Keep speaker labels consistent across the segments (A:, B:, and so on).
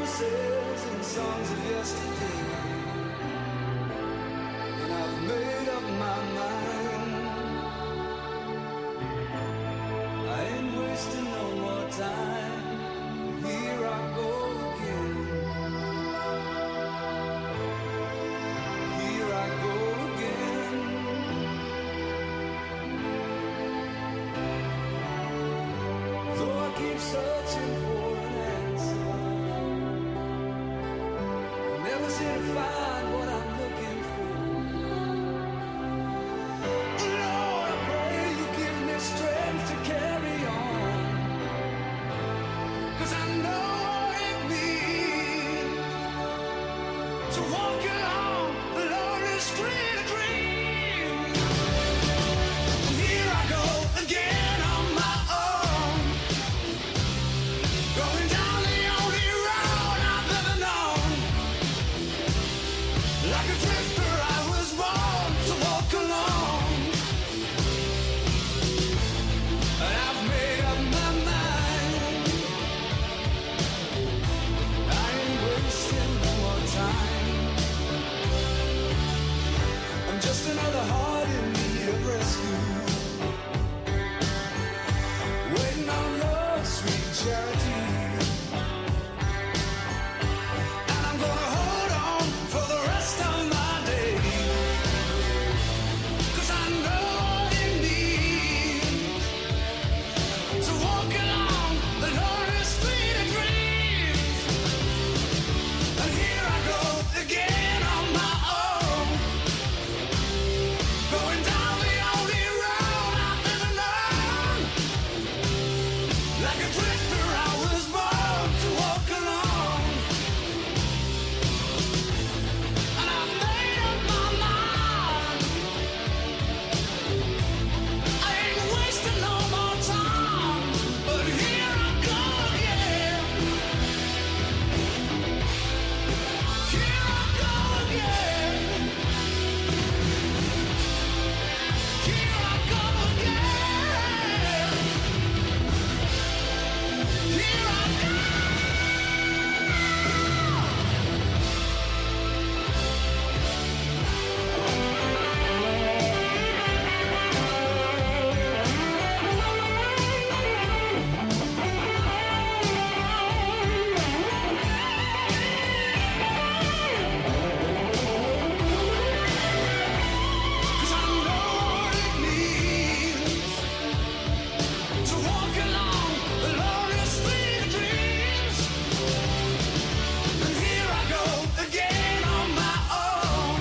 A: promises and songs of yesterday, and I've made up my mind. I ain't wasting no more time. Here I go again. Here I go again. Though I keep searching for an answer, I never seem to find what I'm looking for. Lord, I pray you give me strength to carry on, 'cause I know what it means to walk along the lonely street of dreams. Here I go again on my own, going down the only road I've ever known. Like a drifter, I was born to walk alone, and I've made up my mind. I ain't wasting no more time. I'm just another heart in need of rescue, waiting on love's sweet charity. And I'm gonna hold on for the rest of my days, 'cause I know what it means to walk along the lonely street of dreams. And here I go again on my own, going down the only road I've ever known. Like a drifter, I was born to walk alone, and I've made up my mind. I ain't wasting no more time, but here I go again. Here I go again. Here I go again. Here I go. Cause I know what it means to walk along the lonely street of dreams. And here I go again on my own,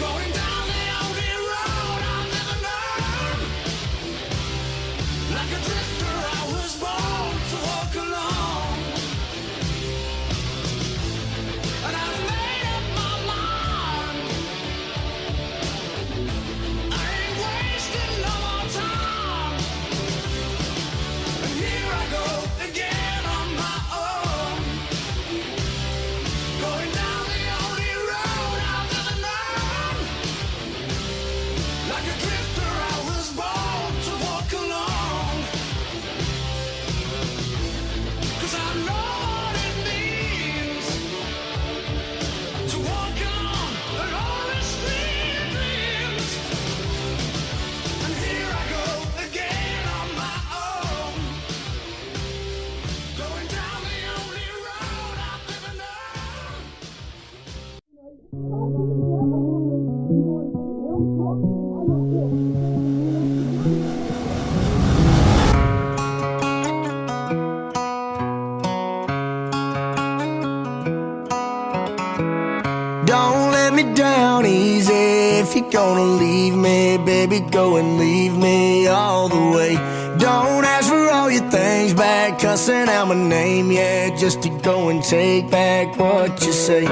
A: going down the only road I've ever known. Like a drifter, I was born to walk alone, and I've made up my mind. I ain't wasting no more time. And here I go again on my own, going down the only road I've ever known. Like a drifter, I was born to walk alone, 'cause I know what it means to walk along the lonely street of dreams. And here I go again on my own, going down the only road I've ever known.
B: Don't let me down easy. If you're gonna leave me, baby, go and leave me all the way. Don't ask for all your things back, cussing out my name, yeah, just to go and take back what you say.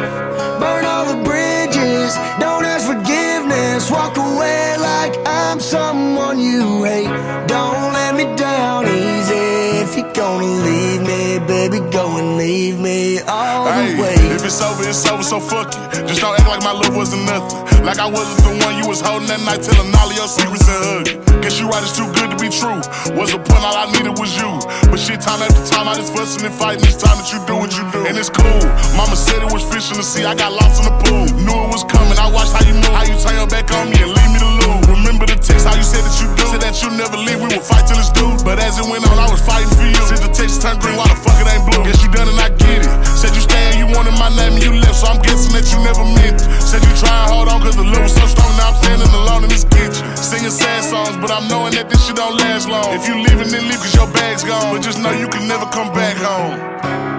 B: Burn all the bridges, don't ask forgiveness, walk away like I'm someone you hate. Don't let me down easy. If you're gonna leave me, baby, go and leave me all the way.
C: If it's over, so fuck it. Just don't act like my love wasn't nothing. Like I wasn't the one you was holding that night, telling all of your secrets and hugging. Guess you right, it's too good to be true. Was a point, all I needed was you. But shit, time after time, I just fussing and fighting. It's time that you do what you do. And it's cool. Mama said it was fish in the sea, I got lost in the pool. Knew it was coming, I watched how you move. How you turn your back on me and leave me to lose. Remember the text, how you said that you do. Said that you never leave, we would fight till it's due. But as it went on, I was fighting for you. Since the text turned green, why the fuck it ain't blue? Guess you done and I get it. Said you stay and you wanted my name and you left, so I'm guessing that you never meant it. Said you try and hold on cause the love was so strong, now I'm standing alone in this kitchen. Singing sad songs, but I'm knowing that this shit don't last long. If you leaving, then leave cause your bag's gone. But just know you can never come back home.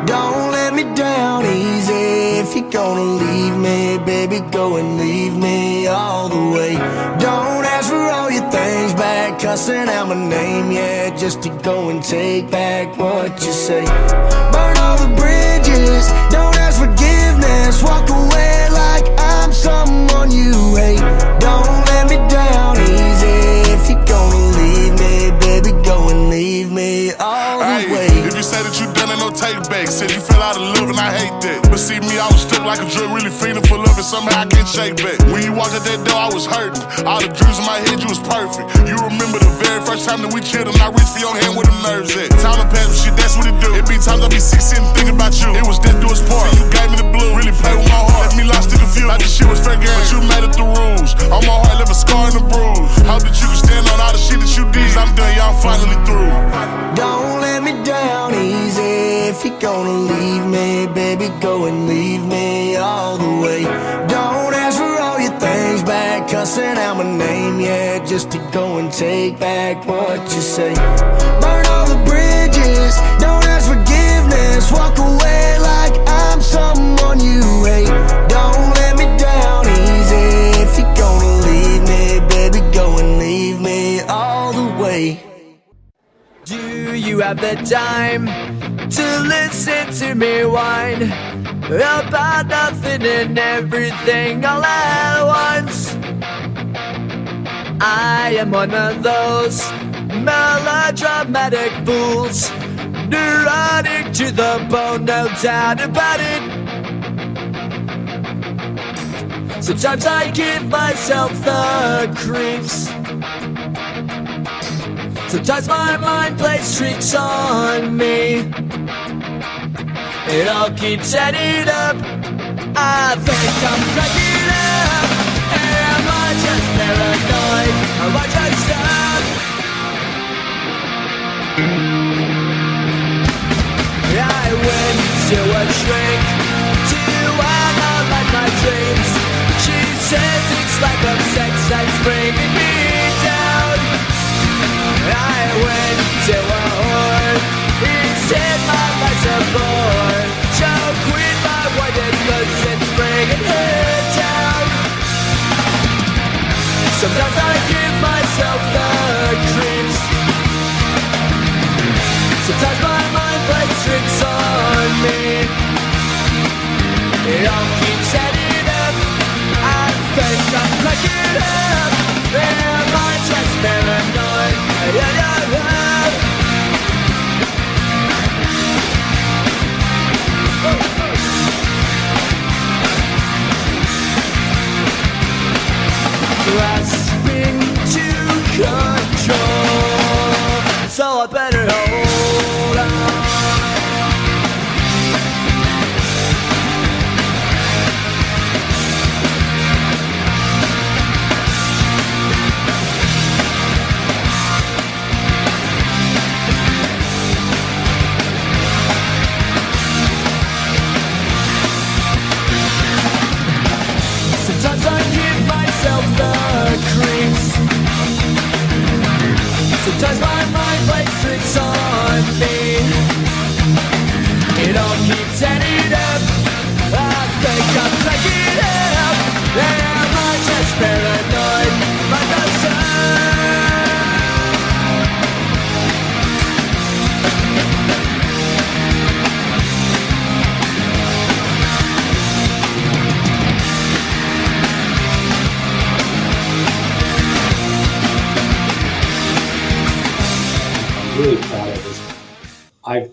B: Don't let me down easy. If you're gonna leave me, baby, go and leave me all the way. Don't ask for all your things back, cussing out my name, yeah, just to go and take back what you say. Burn all the bridges, don't ask forgiveness. Walk away like I'm someone you hate. Don't let me down easy. If you're gonna leave me, baby, go and leave me all the way.
C: If you say that you done, ain't no take back. Said you fell out of love and I hate that. But see me, I was stuck like a drug, really feeling for love and somehow I can't shake back. When you walked out that door, I was hurting. All the dreams in my head, you was perfect. You remember the very first time that we chilled and I reached for your hand where the nerves at. Time to pass, but shit, that's what it do. It be times I be sick sitting thinking about you. It was death do its part. You gave me the blue, really played with my heart. Left me lost in the field, like this shit was fair game. But you made it the rules. On my heart, left a scar and a bruise. Hope that you can stand on all the shit that you did. Cause I'm done, y'all finally through.
B: Don't let me down easy. If you're gonna leave me, baby, go and leave me all the way. Don't ask for all your things back, cussing out my name, yeah, just to go and take back what you say. Burn all the bridges, don't ask forgiveness. Walk away like I'm someone you hate. Don't let me down easy. If you're gonna leave me, baby, go and leave me all the way.
D: Do you have the time to listen to me whine about nothing and everything all at once? I am one of those melodramatic fools, neurotic to the bone, no doubt about it. Sometimes I give myself the creeps. Sometimes my mind plays tricks on me. It all keeps adding up. I think I'm cracking up. Am I just paranoid? Am I just stuck? I went to a shrink to analyze my dreams. She says it's like a sex that's bringing me down. I went to a whore. He said my life's a bore. Choke with my white cause it's bringing her down. Sometimes I give myself the creeps. Sometimes my mind plays tricks on me. It all keeps adding up. I think I'm cracking up. Am I just paranoid? Grasping to control, so I better hold on. Sometimes I give myself the creeps. Sometimes my mind plays tricks on me. It all keeps adding up. I think I'm cracking up. Am I just paranoid? Like a son?
E: Really proud of is I've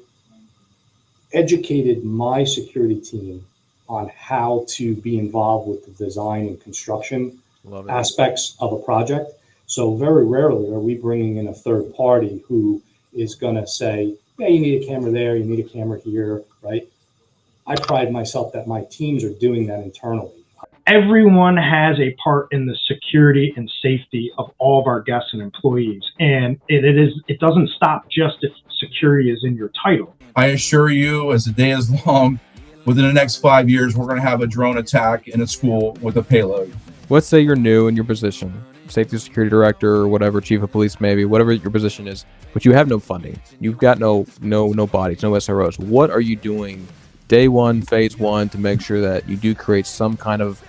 E: educated my security team on how to be involved with the design and construction
F: Love it.
E: aspects of a project. So very rarely are we bringing in a third party who is going to say, yeah, you need a camera there, you need a camera here, right? I pride myself that my teams are doing that internally.
G: Everyone has a part in the security and safety of all of our guests and employees. And it doesn't stop just if security is in your title.
H: I assure you, as the day is long, within the next 5 years, we're going to have a drone attack in a school with a payload.
F: Let's say you're new in your position, safety security director or whatever, chief of police maybe, whatever your position is, but you have no funding. You've got no bodies, no SROs. What are you doing day one, phase one, to make sure that you do create some kind of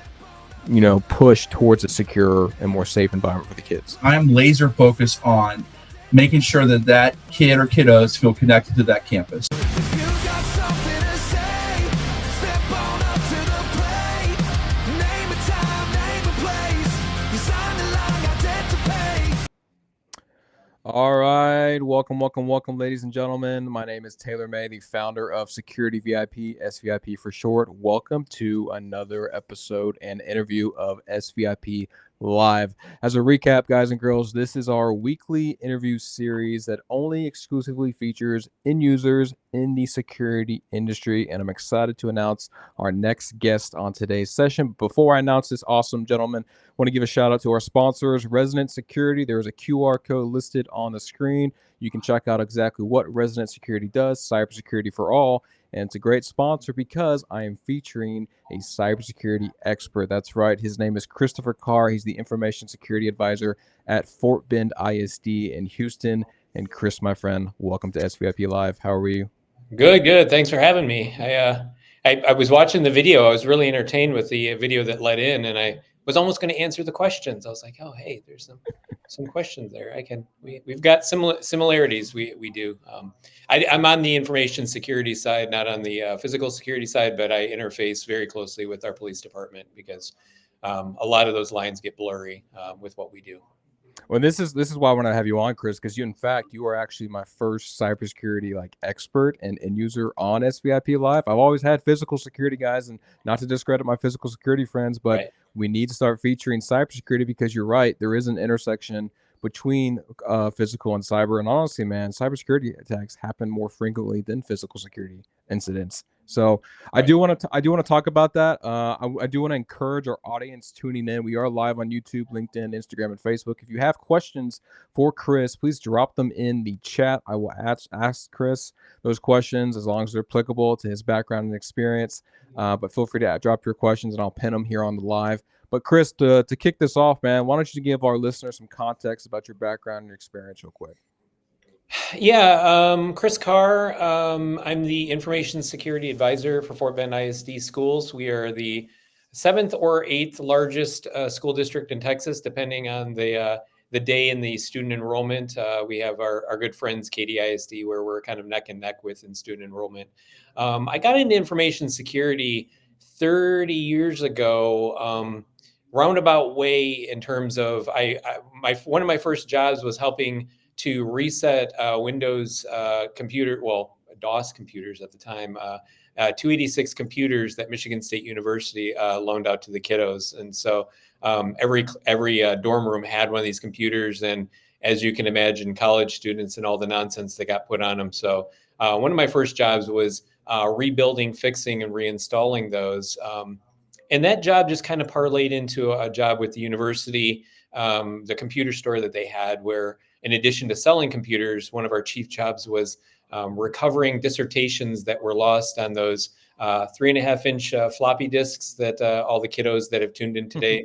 F: push towards a secure and more safe environment for the kids?
H: I am laser focused on making sure that that kid or kiddos feel connected to that campus.
A: If you got something to say, step on up to the plate. Name a time, name a place. You sign the line, got debt to pay.
F: All right, welcome, ladies and gentlemen. My name is Taylor May, the founder of Security VIP, SVIP for short. Welcome to another episode and interview of SVIP Live. As a recap, guys and girls, this is our weekly interview series that only exclusively features end users in the security industry, and I'm excited to announce our next guest on today's session. Before I announce this awesome gentleman, I want to give a shout out to our sponsors, Resident Security. There is a QR code listed on the screen. You can check out exactly what Resident Security does, cybersecurity for all. And it's a great sponsor because I am featuring a cybersecurity expert. That's right. His name is Christopher Carr. He's the information security advisor at Fort Bend ISD in Houston. And Chris, my friend, welcome to SVIP Live. How are you?
I: Good. Thanks for having me. I was watching the video. I was really entertained with the video that led in, and I was almost going to answer the questions. I was like, oh, hey, there's some questions there. We've got similarities. We do. I'm on the information security side, not on the physical security side, but I interface very closely with our police department because a lot of those lines get blurry with what we do.
F: Well, this is why I want to have you on, Chris, because you are actually my first cybersecurity expert and user on SVIP Live. I've always had physical security guys, and not to discredit my physical security friends, but
I: Right.
F: We need to start featuring cybersecurity because you're right, there is an intersection between physical and cyber. And honestly, man, cybersecurity attacks happen more frequently than physical security incidents. So I do want to talk about that. I do want to encourage our audience tuning in. We are live on YouTube, LinkedIn, Instagram, and Facebook. If you have questions for Chris, please drop them in the chat. I will ask Chris those questions as long as they're applicable to his background and experience. But feel free to drop your questions and I'll pin them here on the live. But Chris, to kick this off, man, why don't you give our listeners some context about your background and your experience real quick?
I: Yeah, Chris Carr. I'm the information security advisor for Fort Bend ISD schools. We are the 7th or 8th largest school district in Texas, depending on the day and the student enrollment. We have our good friends, Katy ISD, where we're kind of neck and neck with in student enrollment. I got into information security 30 years ago, roundabout way in terms of one of my first jobs was helping to reset Windows DOS computers at the time, 286 computers that Michigan State University loaned out to the kiddos. And so every dorm room had one of these computers. And as you can imagine, college students and all the nonsense that got put on them. So one of my first jobs was rebuilding, fixing, and reinstalling those. And that job just kind of parlayed into a job with the university, the computer store that they had, where in addition to selling computers, one of our chief jobs was recovering dissertations that were lost on those 3.5-inch floppy disks that all the kiddos that have tuned in today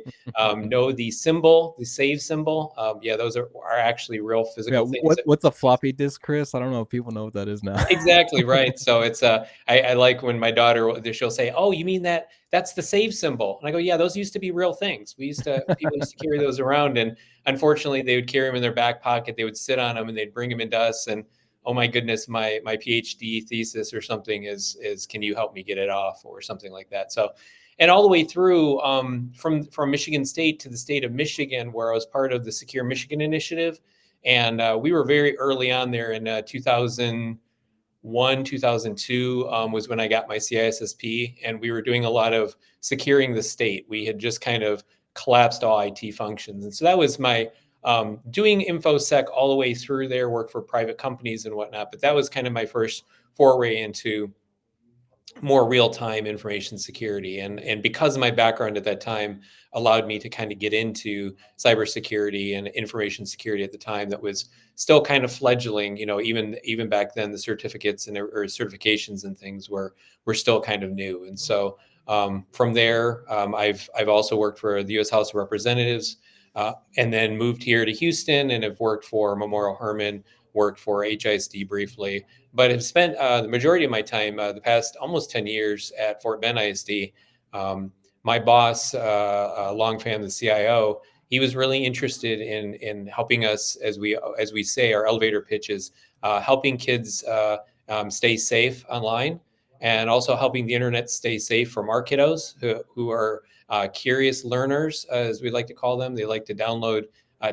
I: know the symbol, the save symbol. Yeah, those are actually real physical things.
F: What's a floppy disk, Chris? I don't know if people know what that is now.
I: Exactly right. So it's I like when my daughter, she'll say, "Oh, you mean that's the save symbol?" And I go, "Yeah, those used to be real things. People used to carry those around, and unfortunately, they would carry them in their back pocket. They would sit on them, and they'd bring them into us. And oh my goodness, my PhD thesis or something is can you help me get it off or something like that." So, and all the way through from Michigan State to the state of Michigan, where I was part of the Secure Michigan Initiative, and we were very early on there in 2000. 2002 was when I got my CISSP, and we were doing a lot of securing the state. We had just kind of collapsed all IT functions. And so that was my doing InfoSec all the way through there, work for private companies and whatnot. But that was kind of my first foray into more real-time information security. And because my background at that time allowed me to kind of get into cybersecurity and information security at the time that was still kind of fledgling, even back then, the certificates and or certifications and things were still kind of new. And so from there, I've also worked for the U.S. House of Representatives, and then moved here to Houston and have worked for Memorial Hermann, worked for HISD briefly, but have spent the majority of my time, the past almost 10 years at Fort Bend ISD. My boss, Long Fan, the CIO, he was really interested in helping us, as we say, our elevator pitches, helping kids stay safe online, and also helping the internet stay safe from our kiddos who are curious learners, as we like to call them. They like to download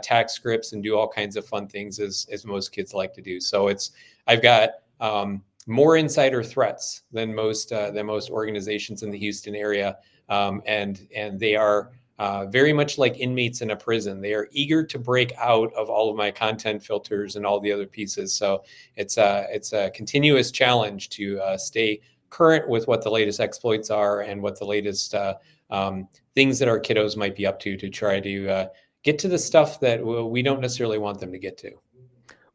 I: tax scripts and do all kinds of fun things, as most kids like to do. So I've got more insider threats than most organizations in the Houston area, and they are very much like inmates in a prison. They are eager to break out of all of my content filters and all the other pieces. So it's a continuous challenge to stay current with what the latest exploits are and what the latest things that our kiddos might be up to try to get to the stuff that we don't necessarily want them to get to.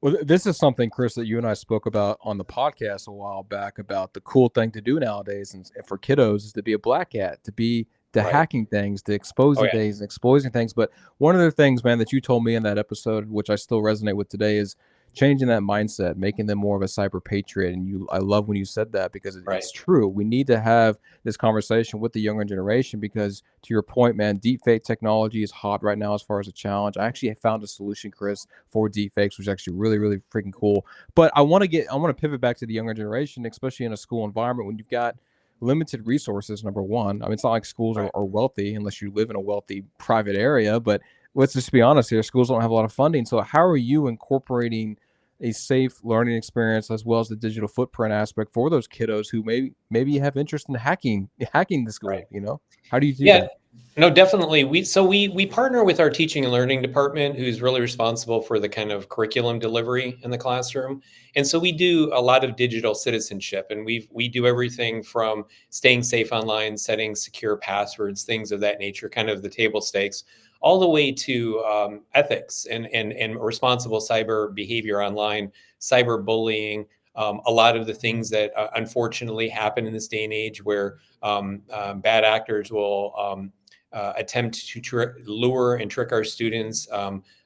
F: Well, this is something, Chris, that you and I spoke about on the podcast a while back about the cool thing to do nowadays, and for kiddos, is to be a black hat, to be
I: Right.
F: hacking things, to exposing
I: Oh, yeah.
F: things, and exposing things. But one of the things, man, that you told me in that episode, which I still resonate with today, is changing that mindset, making them more of a cyber patriot. And I love when you said that, because
I: Right.
F: it's true. We need to have this conversation with the younger generation, because to your point, man, deepfake technology is hot right now as far as a challenge. I actually found a solution, Chris, for deepfakes, which is actually really, really freaking cool. But I want to pivot back to the younger generation, especially in a school environment when you've got limited resources. Number one, I mean, it's not like schools
I: Right.
F: are wealthy unless you live in a wealthy private area, but let's just be honest here, schools don't have a lot of funding. So how are you incorporating a safe learning experience as well as the digital footprint aspect for those kiddos who maybe have interest in hacking the school?
I: Right.
F: How do you do
I: Yeah,
F: that?
I: no, definitely. We partner with our teaching and learning department, who's really responsible for the kind of curriculum delivery in the classroom. And so we do a lot of digital citizenship, and we do everything from staying safe online, setting secure passwords, things of that nature, kind of the table stakes, all the way to ethics and responsible cyber behavior online, cyber bullying. A lot of the things that unfortunately happen in this day and age, where bad actors will attempt to lure and trick our students.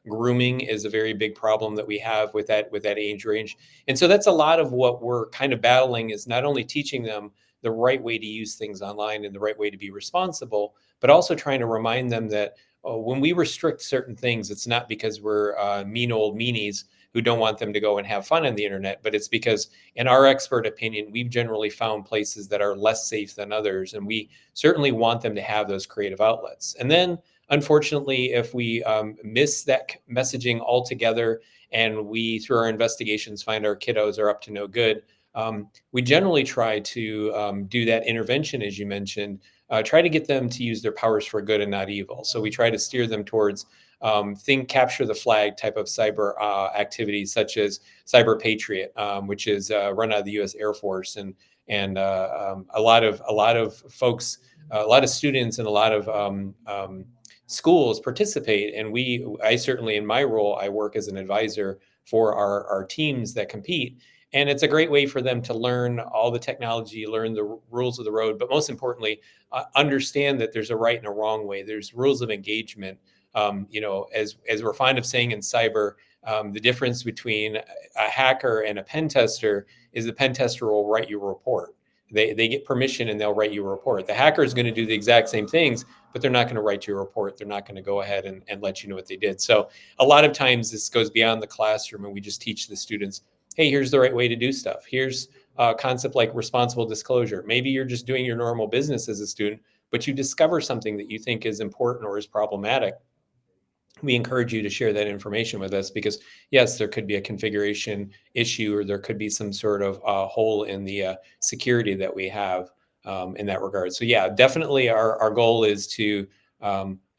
I: Grooming is a very big problem that we have with that age range. And so that's a lot of what we're kind of battling, is not only teaching them the right way to use things online and the right way to be responsible, but also trying to remind them that when we restrict certain things, it's not because we're mean old meanies who don't want them to go and have fun on the internet, but it's because, in our expert opinion, we've generally found places that are less safe than others, and we certainly want them to have those creative outlets. And then, unfortunately, if we miss that messaging altogether, and we, through our investigations, find our kiddos are up to no good, we generally try to do that intervention, as you mentioned, try to get them to use their powers for good and not evil. So we try to steer them towards capture the flag type of cyber activities, such as Cyber Patriot, which is run out of the U.S. Air Force, and a lot of folks, a lot of students, and a lot of schools participate. And I certainly, in my role, I work as an advisor for our teams that compete. And it's a great way for them to learn all the technology, learn the rules of the road, but most importantly, understand that there's a right and a wrong way. There's rules of engagement. As we're fond of saying in cyber, the difference between a hacker and a pen tester is the pen tester will write you a report. They get permission and they'll write you a report. The hacker is going to do the exact same things, but they're not going to write you a report. They're not going to go ahead and let you know what they did. So a lot of times this goes beyond the classroom, and we just teach the students, hey, here's the right way to do stuff. Here's a concept like responsible disclosure. Maybe you're just doing your normal business as a student, but you discover something that you think is important or is problematic. we encourage you to share that information with us, because yes, there could be a configuration issue, or there could be some sort of hole in the security that we have in that regard. So yeah, definitely our goal is to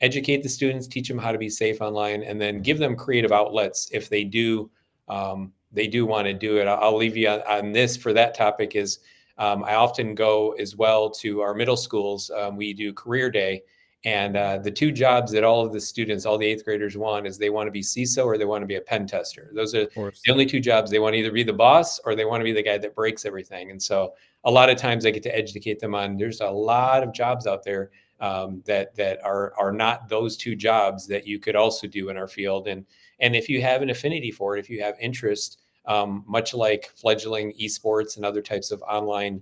I: educate the students, teach them how to be safe online, and then give them creative outlets if they do want to do it. I'll leave you on this for that topic is I often go as well to our middle schools. We do career day. And the two jobs that all of the students, all the eighth graders want, is they want to be CISO or they want to be a pen tester. Those are
F: Of course.
I: the only two jobs. They want to either be the boss or they want to be the guy that breaks everything. And so a lot of times I get to educate them on there's a lot of jobs out there that are not those two jobs that you could also do in our field. And if you have an affinity for it, if you have interest, much like fledgling esports and other types of online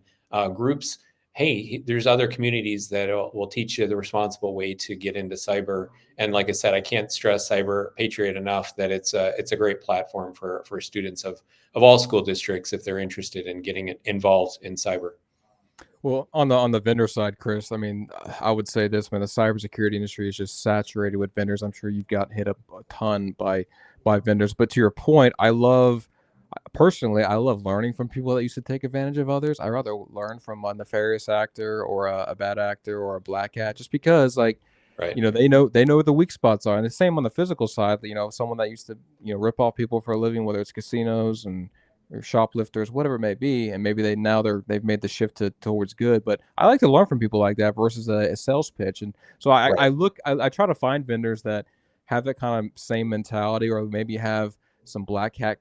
I: groups, hey, there's other communities that will teach you the responsible way to get into cyber. And like I said, I can't stress Cyber Patriot enough that it's a great platform for students of all school districts if they're interested in getting involved in cyber.
F: Well, on the vendor side, Chris, I mean, I would say this, man, the cybersecurity industry is just saturated with vendors. I'm sure you've got hit up a ton by vendors. But to your point, personally, I love learning from people that used to take advantage of others. I rather learn from a nefarious actor or a bad actor or a black hat, just because, like,
I: Right.
F: they know what the weak spots are. And the same on the physical side. Someone that used to rip off people for a living, whether it's casinos and or shoplifters, whatever it may be, and maybe they've made the shift towards good. But I like to learn from people like that versus a sales pitch. And so
I: Right.
F: I try to find vendors that have that kind of same mentality, or maybe have some black hat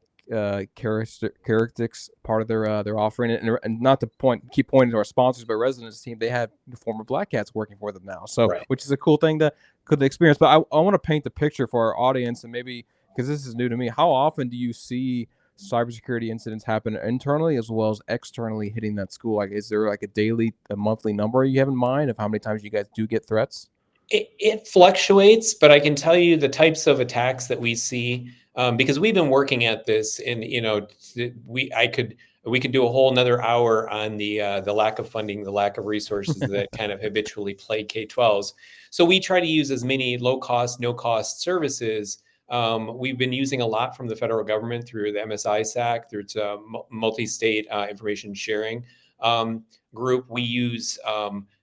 F: characteristics part of their offering. And not to keep pointing to our sponsors, but Residence Team, they have former black hats working for them now, so
I: Right.
F: which is a cool thing to could experience. But I want to paint the picture for our audience, and maybe because this is new to me, how often do you see cybersecurity incidents happen internally as well as externally hitting that school? Like, is there like a monthly number you have in mind of how many times you guys do get threats?
I: It fluctuates, but I can tell you the types of attacks that we see, because we've been working at this, and we could do a whole another hour on the lack of funding, the lack of resources that kind of habitually plague K-12s. So we try to use as many low cost, no cost services. We've been using a lot from the federal government through the MSI-SAC, through its multi-state information sharing group. We use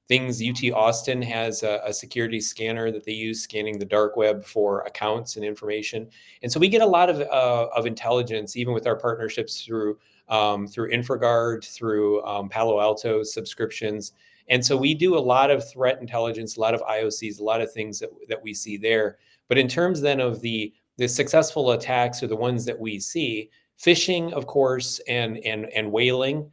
I: things. UT Austin has a security scanner that they use, scanning the dark web for accounts and information. And so we get a lot of intelligence, even with our partnerships through InfraGard, through Palo Alto subscriptions. And so we do a lot of threat intelligence, a lot of IOCs, a lot of things that we see there. But in terms then of the successful attacks, or the ones that we see, phishing, of course, and whaling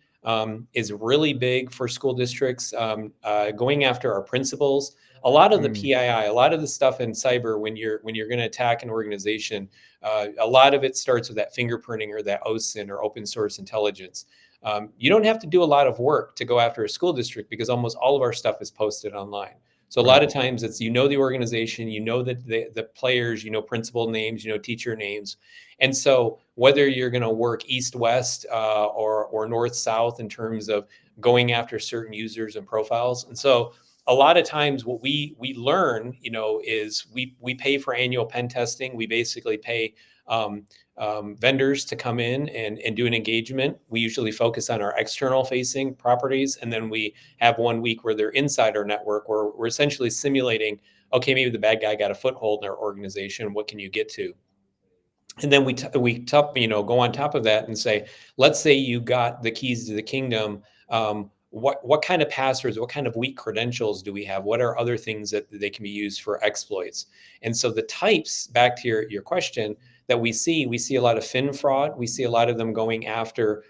I: is really big for school districts. Going after our principals, a lot of the
F: Mm,
I: PII, a lot of the stuff in cyber, when you're going to attack an organization, a lot of it starts with that fingerprinting or that OSINT or open source intelligence. You don't have to do a lot of work to go after a school district, because almost all of our stuff is posted online. So a lot
F: right.
I: of times it's, the organization, the players, principal names, teacher names. And so whether you're going to work east, west, or north, south in terms of going after certain users and profiles. And so a lot of times what we learn, is we pay for annual pen testing. We basically pay vendors to come in and do an engagement. We usually focus on our external facing properties. And then we have 1 week where they're inside our network, where we're essentially simulating, okay, maybe the bad guy got a foothold in our organization. What can you get to? And then we go on top of that and say, let's say you got the keys to the kingdom. What kind of passwords, what kind of weak credentials do we have? What are other things that they can be used for exploits? And so the types, back to your question, that we see a lot of fin fraud. We see a lot of them going after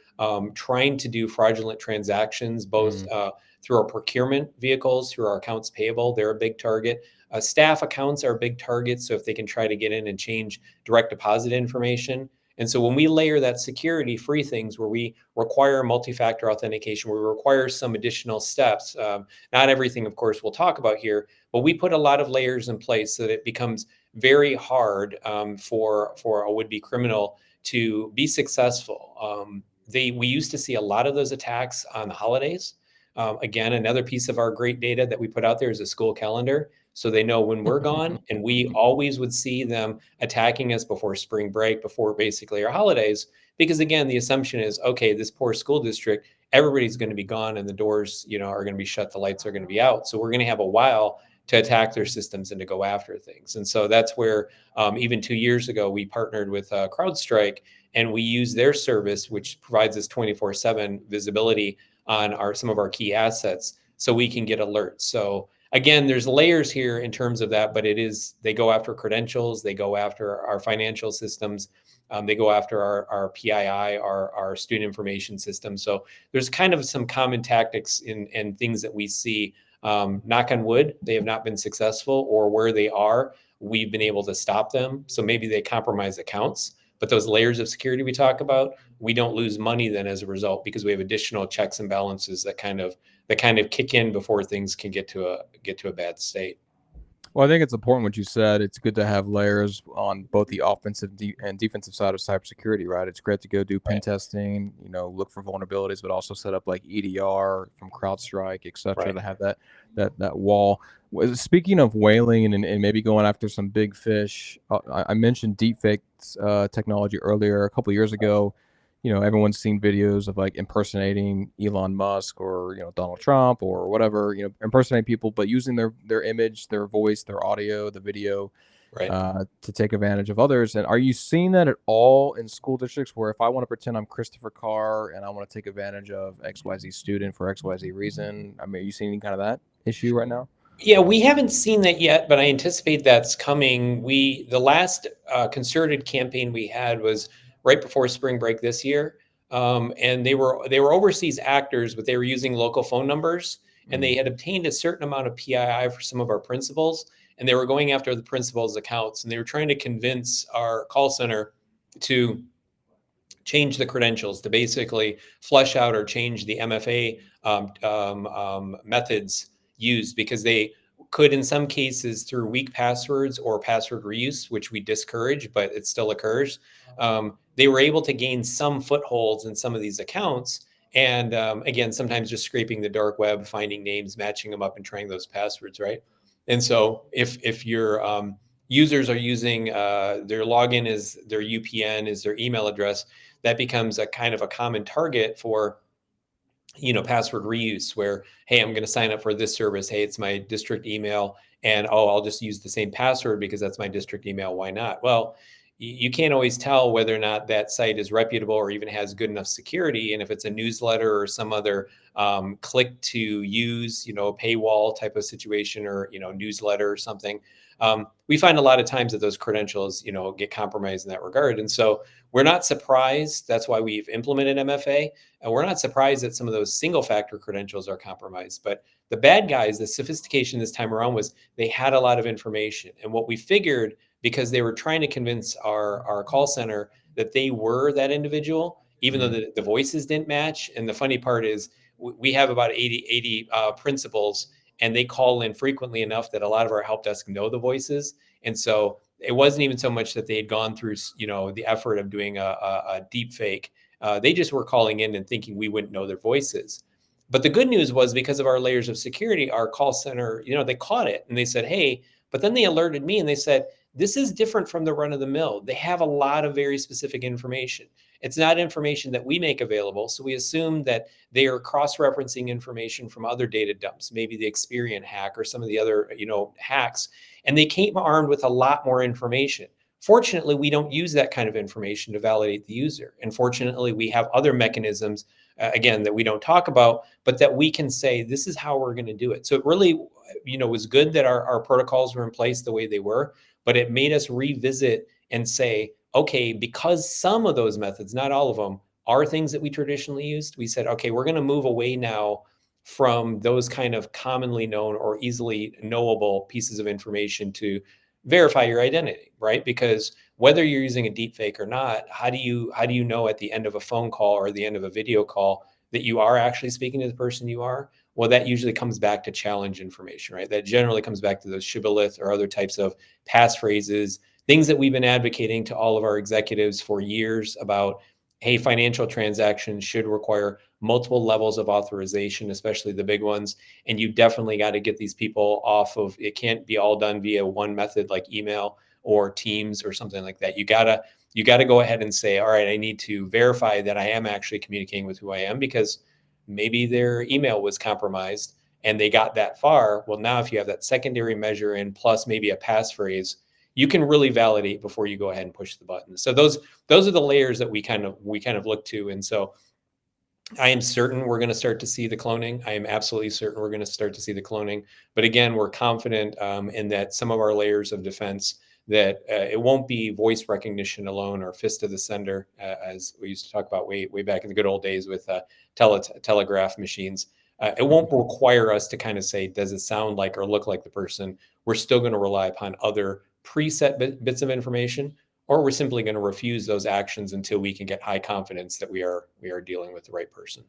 I: trying to do fraudulent transactions, both
F: Mm,
I: through our procurement vehicles, through our accounts payable. They're a big target. Staff accounts are a big target. So if they can try to get in and change direct deposit information. And so when we layer that security free things, where we require multi-factor authentication, where we require some additional steps, not everything, of course, we'll talk about here, but we put a lot of layers in place so that it becomes very hard for a would-be criminal to be successful. We used to see a lot of those attacks on the holidays. Again, another piece of our great data that we put out there is a school calendar. so they know when we're gone. And we always would see them attacking us before spring break, before basically our holidays, because again, the assumption is, okay, this poor school district, everybody's going to be gone and the doors, are going to be shut, the lights are going to be out. So we're going to have a while to attack their systems and to go after things. And so that's where even 2 years ago, we partnered with CrowdStrike, and we use their service, which provides us 24/7 visibility on some of our key assets, so we can get alerts. So again, there's layers here in terms of that, but they go after credentials, they go after our financial systems, they go after our PII, our student information system. So there's kind of some common tactics and things that we see. Knock on wood, they have not been successful, or where they are, we've been able to stop them. So maybe they compromise accounts, but those layers of security we talk about, we don't lose money then as a result, because we have additional checks and balances that kind of kick in before things can get to a bad state.
F: Well, I think it's important what you said. It's good to have layers on both the offensive and defensive side of cybersecurity, right? It's great to go do pen testing, look for vulnerabilities, but also set up like EDR from CrowdStrike, et cetera,
I: Right.
F: to have that wall. Speaking of whaling and maybe going after some big fish, I mentioned deepfakes technology earlier. A couple of years ago, everyone's seen videos of like impersonating Elon Musk or, Donald Trump or whatever, impersonating people, but using their image, their voice, their audio, the video,
I: Right.
F: to take advantage of others. And are you seeing that at all in school districts, where if I want to pretend I'm Christopher Carr and I want to take advantage of XYZ student for XYZ reason? I mean, are you seeing any kind of that issue right now?
I: Yeah, we haven't seen that yet, but I anticipate that's coming. The last concerted campaign we had was right before spring break this year, and they were overseas actors, but they were using local phone numbers, and they had obtained a certain amount of PII for some of our principals, and they were going after the principals' accounts, and they were trying to convince our call center to change the credentials, to basically flush out or change the MFA methods used, because they could, in some cases, through weak passwords or password reuse, which we discourage, but it still occurs, they were able to gain some footholds in some of these accounts. And again, sometimes just scraping the dark web, finding names, matching them up, and trying those passwords, right? And so if your users are using their login is their UPN, is their email address, that becomes a kind of a common target for password reuse, where, hey, I'm going to sign up for this service. Hey, it's my district email, and I'll just use the same password because that's my district email. Why not? Well, you can't always tell whether or not that site is reputable or even has good enough security. And if it's a newsletter or some other click to use, paywall type of situation, or newsletter or something, we find a lot of times that those credentials, get compromised in that regard. And so we're not surprised. That's why we've implemented MFA. And we're not surprised that some of those single factor credentials are compromised. But the bad guys, the sophistication this time around was they had a lot of information. And what we figured, because they were trying to convince our call center that they were that individual, even though the voices didn't match. And the funny part is we have about 80 principals, and they call in frequently enough that a lot of our help desk know the voices. And so it wasn't even so much that they had gone through, the effort of doing a deep fake. They just were calling in and thinking we wouldn't know their voices. But the good news was, because of our layers of security, our call center, they caught it and they said, hey, but then they alerted me and they said, this is different from the run of the mill. They have a lot of very specific information. It's not information that we make available. So we assume that they are cross-referencing information from other data dumps, maybe the Experian hack or some of the other, hacks. And they came armed with a lot more information. Fortunately, we don't use that kind of information to validate the user. And fortunately, we have other mechanisms, again, that we don't talk about, but that we can say, this is how we're going to do it. So it really, was good that our protocols were in place the way they were, but it made us revisit and say, okay, because some of those methods, not all of them, are things that we traditionally used, we said, okay, we're going to move away now from those kind of commonly known or easily knowable pieces of information to verify your identity, right? Because whether you're using a deep fake or not, how do you know at the end of a phone call or the end of a video call that you are actually speaking to the person you are? Well, that usually comes back to challenge information, right? That generally comes back to those shibboleth or other types of passphrases, things that we've been advocating to all of our executives for years about hey, financial transactions should require multiple levels of authorization, especially the big ones. And you definitely got to get these people off of, it can't be all done via one method like email or Teams or something like that. You gotta go ahead and say, all right, I need to verify that I am actually communicating with who I am, because maybe their email was compromised and they got that far. Well, now if you have that secondary measure in plus maybe a passphrase, you can really validate before you go ahead and push the button. So those are the layers that we kind of look to. And so I am certain we're going to start to see the cloning. I am absolutely certain we're going to start to see the cloning. But again, we're confident in that some of our layers of defense, that it won't be voice recognition alone or fist of the sender, as we used to talk about way back in the good old days with telegraph machines. It won't require us to kind of say, does it sound like or look like the person? We're still going to rely upon other preset bits of information, or we're simply going to refuse those actions until we can get high confidence that we are dealing with the right person.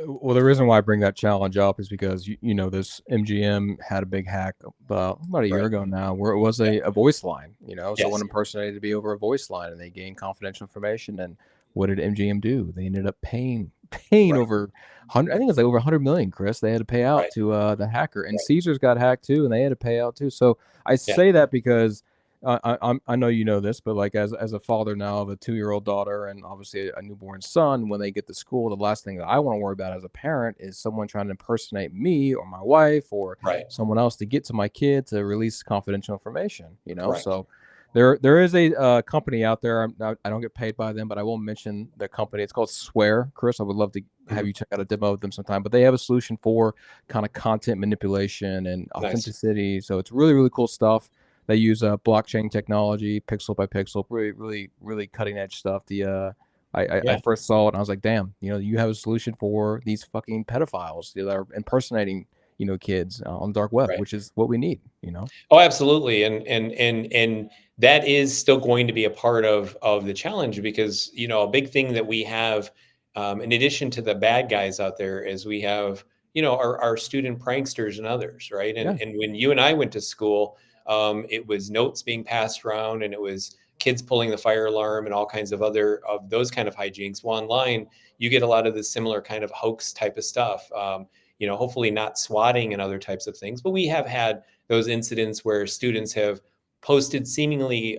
F: Well, the reason why I bring that challenge up is because you know this MGM had a big hack about a year
I: Right.
F: ago now, where it was a voice line. You know,
I: Yes.
F: someone impersonated to be over a voice line, and they gained confidential information. And what did MGM do? They ended up paying
I: Right.
F: over 100. I think it's like over 100 million, Chris. They had to pay out
I: Right.
F: to the hacker, and
I: Right.
F: Caesars got hacked too, and they had to pay out too. So I
I: Yeah.
F: say that because I know you know this, but like as a father now of a 2-year-old daughter and obviously a newborn son, when they get to school, the last thing that I want to worry about as a parent is someone trying to impersonate me or my wife or
I: Right.
F: someone else to get to my kid to release confidential information. You know,
I: Correct.
F: so there is a company out there. I don't get paid by them, but I will mention the company. It's called Swear. Chris, I would love to have you check out a demo of them sometime. But they have a solution for kind of content manipulation and
I: Nice.
F: authenticity. So it's really, really cool stuff. They use blockchain technology, pixel by pixel, really cutting edge stuff. I
I: Yeah.
F: first saw it and I was like, damn, you know, you have a solution for these fucking pedophiles that are impersonating, you know, kids on the dark web,
I: Right.
F: which is what we need, you know.
I: Oh, absolutely. And that is still going to be a part of the challenge, because, you know, a big thing that we have, in addition to the bad guys out there, is we have, you know, our student pranksters and others, right?
F: Yeah.
I: And when you and I went to school, it was notes being passed around, and it was kids pulling the fire alarm and all kinds of other of those kind of hijinks. Well, online, you get a lot of the similar kind of hoax type of stuff. You know, hopefully not swatting and other types of things, but we have had those incidents where students have posted seemingly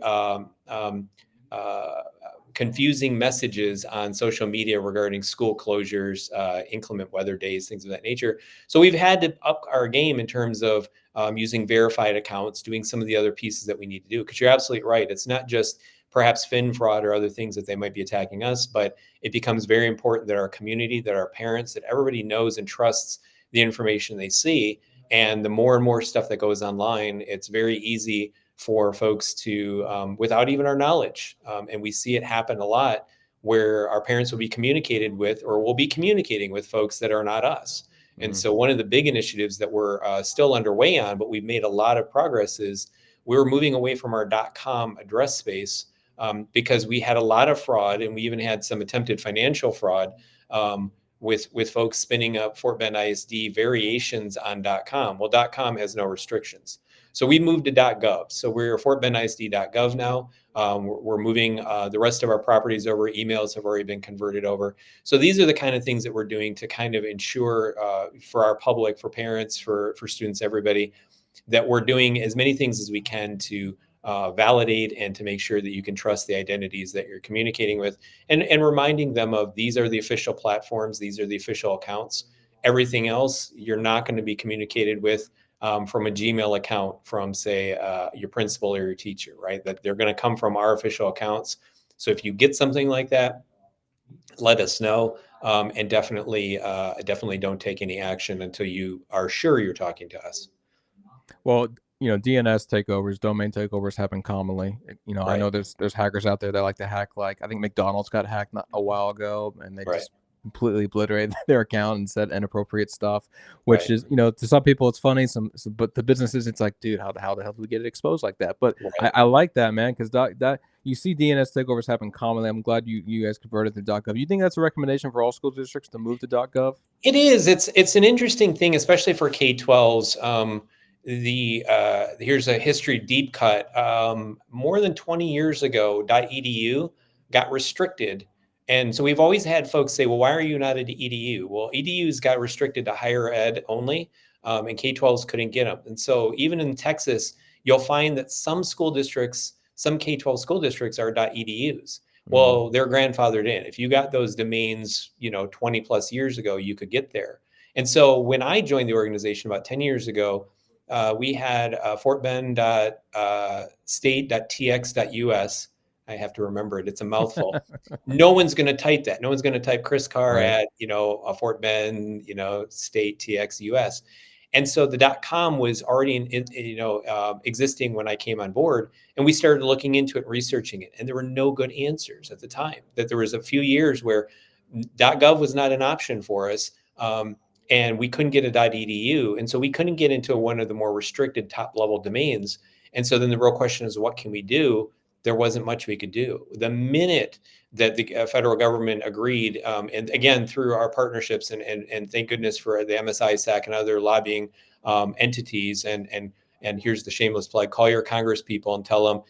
I: confusing messages on social media regarding school closures, inclement weather days, things of that nature. So we've had to up our game in terms of using verified accounts, doing some of the other pieces that we need to do. Because you're absolutely right. It's not just perhaps fin fraud or other things that they might be attacking us, but it becomes very important that our community, that our parents, that everybody knows and trusts the information they see. And the more and more stuff that goes online, it's very easy for folks to, without even our knowledge. And we see it happen a lot, where our parents will be communicated with, or will be communicating with folks that are not us. And so one of the big initiatives that we're still underway on, but we've made a lot of progress, is we're moving away from our .com address space, because we had a lot of fraud, and we even had some attempted financial fraud, with folks spinning up Fort Bend ISD variations on .com. Well, .com has no restrictions. So we moved to .gov. So we're FortBendISD.gov now. We're moving the rest of our properties over. Emails have already been converted over. So these are the kind of things that we're doing to kind of ensure for our public, for parents, for students, everybody, that we're doing as many things as we can to validate and to make sure that you can trust the identities that you're communicating with, and reminding them of, these are the official platforms, these are the official accounts. Everything else you're not going to be communicated with from a Gmail account from, say, your principal or your teacher, right? That they're going to come from our official accounts. So if you get something like that, let us know, and definitely don't take any action until you are sure you're talking to us.
F: Well, you know, DNS takeovers, domain takeovers happen commonly. You know, I
I: Right.
F: know there's hackers out there that like to hack. Like I think McDonald's got hacked a while ago, and they
I: Right.
F: just completely obliterated their account and said inappropriate stuff, which
I: Right.
F: is, you know, to some people it's funny. But the businesses, it's like, dude, how the hell do we get it exposed like that? But
I: Right.
F: I like that, man, because that you see DNS takeovers happen commonly. I'm glad you guys converted to .gov. You think that's a recommendation for all school districts to move to .gov?
I: It is. It's an interesting thing, especially for K-12s. Here's a history deep cut. More than 20 years ago, .edu got restricted And so we've always had folks say, well, why are you not at EDU? Well, EDUs got restricted to higher ed only, and K-12s couldn't get them. And so even in Texas, you'll find that some school districts, some K-12 school districts are .edus. Well, they're grandfathered in. If you got those domains, 20 plus years ago, you could get there. And so when I joined the organization about 10 years ago, we had fortbend.state.tx.us. I have to remember it. It's a mouthful. No one's going to type that. No one's going to type Chris Carr
F: Right.
I: at, a Fort Bend, state TX US. And so the .com was already existing when I came on board, and we started looking into it, researching it, and there were no good answers at the time. That there was a few years where .gov was not an option for us, and we couldn't get a .edu, and so we couldn't get into one of the more restricted top level domains. And so then the real question is, what can we do? There wasn't much we could do. The minute that the federal government agreed, and again, through our partnerships, and thank goodness for the MSISAC and other lobbying entities, and here's the shameless plug: call your Congress people and tell them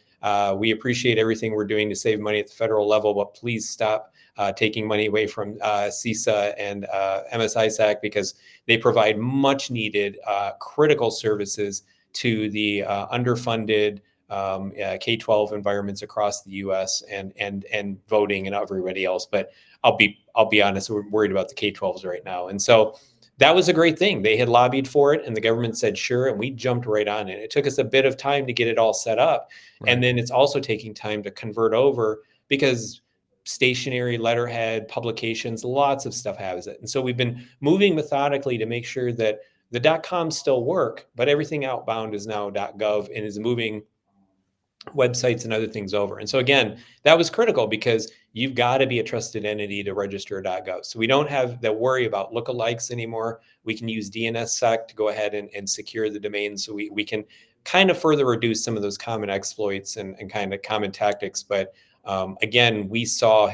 I: we appreciate everything we're doing to save money at the federal level, but please stop taking money away from CISA and MSISAC, because they provide much needed critical services to the underfunded K-12 environments across the U.S. and voting and everybody else. But I'll be honest, we're worried about the K-12s right now. And so that was a great thing. They had lobbied for it, and the government said sure, and we jumped right on it. It took us a bit of time to get it all set up,
F: Right.
I: and then it's also taking time to convert over, because stationery, letterhead, publications, lots of stuff has it. And so we've been moving methodically to make sure that the .com still work, but everything outbound is now .gov and is moving websites and other things over. And so again, that was critical, because you've got to be a trusted entity to register .gov. So we don't have that worry about lookalikes anymore. We can use DNSSEC to go ahead and secure the domain, so we can kind of further reduce some of those common exploits and kind of common tactics. But again, we saw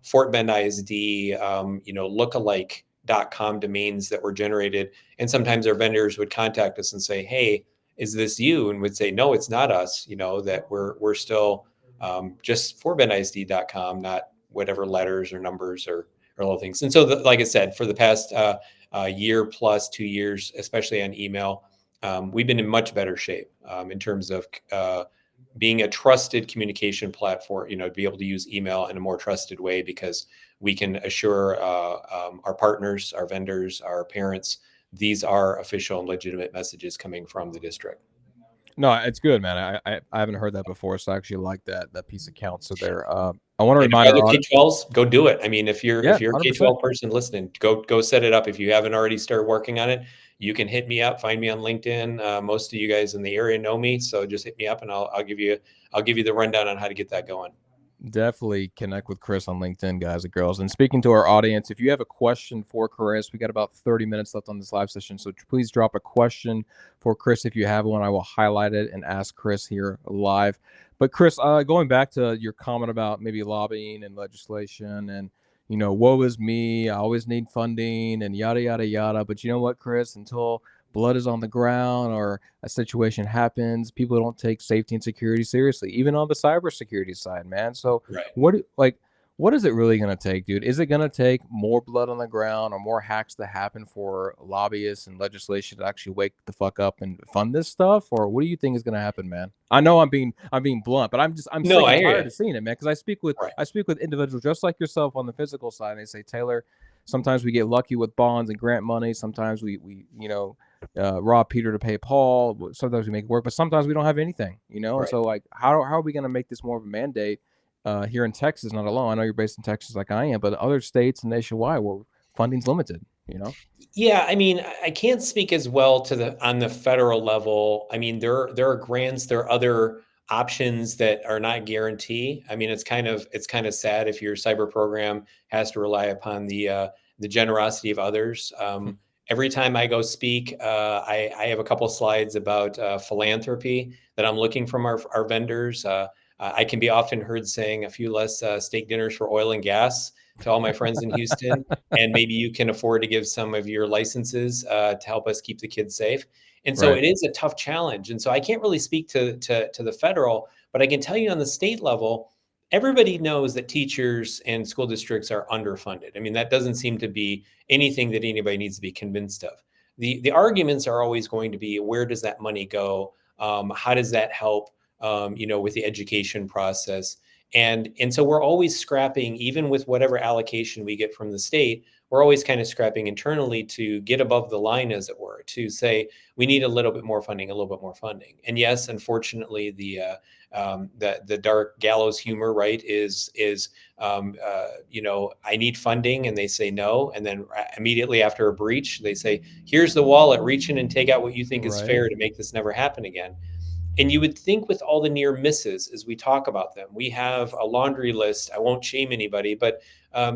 I: Fort Bend ISD, lookalike.com domains that were generated. And sometimes our vendors would contact us and say, hey, is this you? And would say, no, it's not us, that we're still just fortbendisd.com, not whatever letters or numbers or little things. And so, like I said, for the past year plus 2 years, especially on email, we've been in much better shape in terms of being a trusted communication platform, to be able to use email in a more trusted way, because we can assure our partners, our vendors, our parents, these are official and legitimate messages coming from the district.
F: No, it's good, man. I haven't heard that before, so I actually like that piece of counsel there. I want to remind
I: other
F: our
I: K-12s, go do it. I mean, if you're a
F: 100%.
I: K-12 person listening, go set it up. If you haven't already started working on it, you can hit me up, find me on LinkedIn. Most of you guys in the area know me, so just hit me up and I'll give you the rundown on how to get that going.
F: Definitely connect with Chris on LinkedIn, guys and girls. And speaking to our audience, if you have a question for Chris, we got about 30 minutes left on this live session. So please drop a question for Chris. If you have one, I will highlight it and ask Chris here live. But Chris, going back to your comment about maybe lobbying and legislation and, woe is me, I always need funding and yada, yada, yada. But you know what, Chris, until blood is on the ground or a situation happens, people don't take safety and security seriously, even on the cybersecurity side, man. So
I: Right.
F: what is it really going to take, dude? Is it going to take more blood on the ground or more hacks to happen for lobbyists and legislation to actually wake the fuck up and fund this stuff? Or what do you think is going to happen, man? I know I'm being blunt, but I'm
I: No,
F: sick
I: I
F: and
I: hear
F: tired
I: you.
F: of seeing it, man. Because I speak with individuals just like yourself on the physical side, and they say, Taylor, sometimes we get lucky with bonds and grant money. Sometimes we rob Peter to pay Paul. Sometimes we make it work, but sometimes we don't have anything, And
I: Right.
F: so, like, how are we going to make this more of a mandate here in Texas? Not alone. I know you're based in Texas like I am, but other states and nationwide where funding's limited,
I: Yeah, I mean, I can't speak as well on the federal level. I mean, there are grants, there are other options that are not guarantee. I mean, it's kind of sad if your cyber program has to rely upon the generosity of others. Every time I go speak, I have a couple slides about philanthropy that I'm looking from our vendors. I can be often heard saying a few less steak dinners for oil and gas to all my friends in Houston, and maybe you can afford to give some of your licenses to help us keep the kids safe. And so
F: Right.
I: it is a tough challenge. And so I can't really speak to the federal, but I can tell you on the state level, everybody knows that teachers and school districts are underfunded. I mean, that doesn't seem to be anything that anybody needs to be convinced of. The arguments are always going to be, where does that money go? How does that help, with the education process? And so we're always scrapping, even with whatever allocation we get from the state, we're always kind of scrapping internally to get above the line, as it were, to say we need a little bit more funding, a little bit more funding. And yes, unfortunately, the dark gallows humor, right, is I need funding, and they say no, and then immediately after a breach, they say, here's the wallet, reach in and take out what you think is fair to make this never happen again. And you would think, with all the near misses, as we talk about them, we have a laundry list. I won't shame anybody, but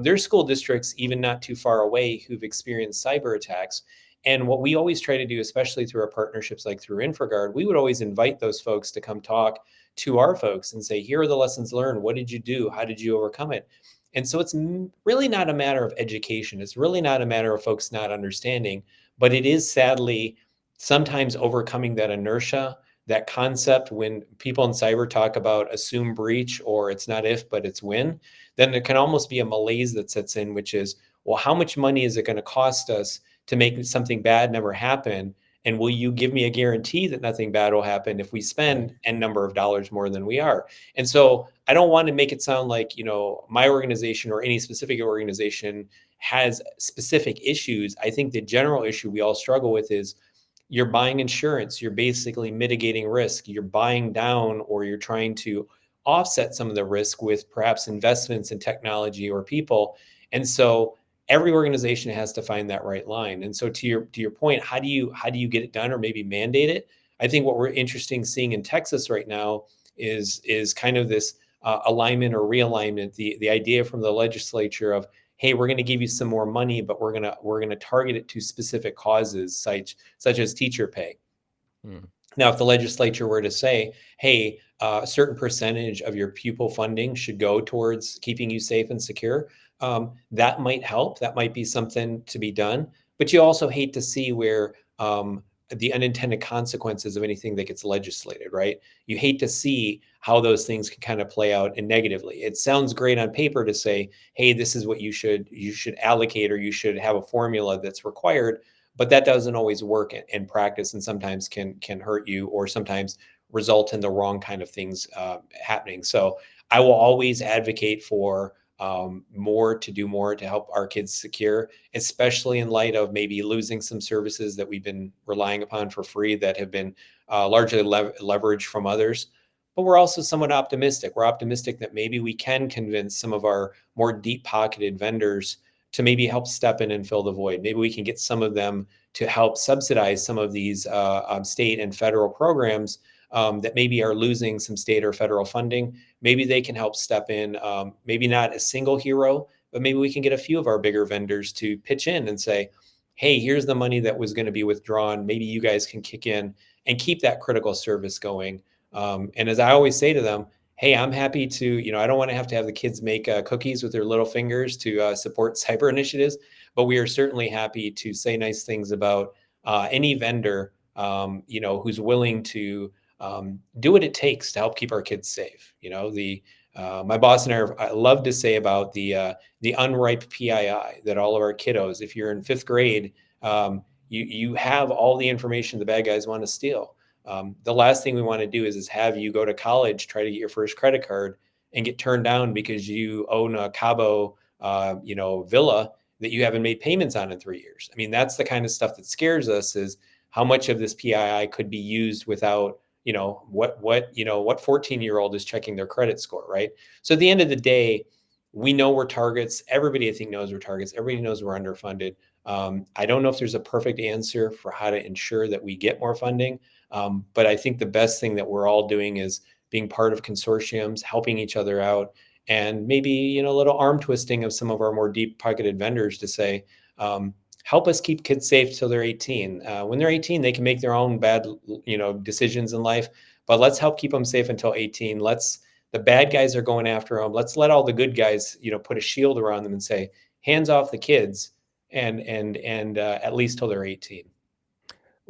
I: there's school districts even not too far away who've experienced cyber attacks. And what we always try to do, especially through our partnerships like through InfraGard, we would always invite those folks to come talk to our folks and say, here are the lessons learned. What did you do? How did you overcome it? And so it's really not a matter of education. It's really not a matter of folks not understanding, but it is sadly sometimes overcoming that inertia, that concept. When people in cyber talk about assume breach, or it's not if, but it's when, then there can almost be a malaise that sets in, which is, well, how much money is it going to cost us to make something bad never happen? And will you give me a guarantee that nothing bad will happen if we spend N number of dollars more than we are? And so I don't want to make it sound like, my organization or any specific organization has specific issues. I think the general issue we all struggle with is, you're buying insurance, you're basically mitigating risk, you're buying down, or you're trying to offset some of the risk with perhaps investments in technology or people. And so every organization has to find that right line. And so to your point, how do you get it done, or maybe mandate it? I think what we're interesting seeing in Texas right now is kind of this alignment or realignment, the idea from the legislature of, hey, we're going to give you some more money, but we're going to target it to specific causes, such as teacher pay. Now, if the legislature were to say, hey, a certain percentage of your pupil funding should go towards keeping you safe and secure, that might help. That might be something to be done. But you also hate to see where the unintended consequences of anything that gets legislated, right? You hate to see how those things can kind of play out and negatively. It sounds great on paper to say, hey, this is what you should allocate, or you should have a formula that's required, but that doesn't always work in practice, and sometimes can hurt you, or sometimes result in the wrong kind of things happening. So I will always advocate for more to help our kids secure, especially in light of maybe losing some services that we've been relying upon for free that have been largely leveraged from others. But we're also somewhat optimistic. We're optimistic that maybe we can convince some of our more deep-pocketed vendors to maybe help step in and fill the void. Maybe we can get some of them to help subsidize some of these state and federal programs that maybe are losing some state or federal funding. Maybe they can help step in, maybe not a single hero, but maybe we can get a few of our bigger vendors to pitch in and say, hey, here's the money that was going to be withdrawn. Maybe you guys can kick in and keep that critical service going. And as I always say to them, hey, I'm happy to, I don't want to have the kids make cookies with their little fingers to support cyber initiatives, but we are certainly happy to say nice things about any vendor, who's willing to do what it takes to help keep our kids safe. My boss and I love to say about the unripe PII that all of our kiddos, if you're in 5th grade, you have all the information the bad guys want to steal. The last thing we want to do is have you go to college, try to get your first credit card, and get turned down because you own a Cabo, villa that you haven't made payments on in 3 years. I mean, that's the kind of stuff that scares us, is how much of this PII could be used without, what 14-year-old is checking their credit score, right? So at the end of the day, we know we're targets. Everybody, I think, knows we're targets. Everybody knows we're underfunded. I don't know if there's a perfect answer for how to ensure that we get more funding. But I think the best thing that we're all doing is being part of consortiums, helping each other out, and maybe, a little arm twisting of some of our more deep-pocketed vendors to say, help us keep kids safe till they're 18. When they're 18, they can make their own bad, decisions in life, but let's help keep them safe until 18. The bad guys are going after them. Let's let all the good guys, put a shield around them and say, hands off the kids, and at least till they're 18.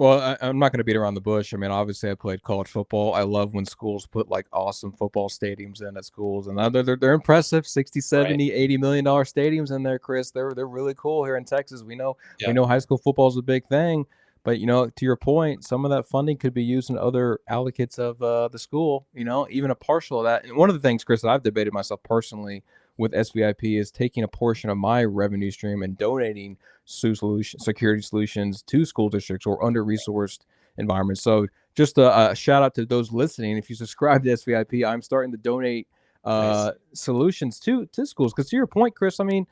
F: Well, I'm not going to beat around the bush. I mean, obviously, I played college football. I love when schools put like awesome football stadiums in at schools, and they're impressive, 60,
I: Right.
F: 70, $80 million stadiums in there, Chris. They're really cool here in Texas. We
I: Yeah.
F: know high school football is a big thing, but to your point, some of that funding could be used in other allocates of the school. Even a partial of that. And one of the things, Chris, that I've debated myself personally with SVIP is taking a portion of my revenue stream and donating security solutions to school districts or under-resourced environments. So just a shout out to those listening. If you subscribe to SVIP, I'm starting to donate
I: Nice.
F: solutions to schools. Because to your point, Chris, I mean,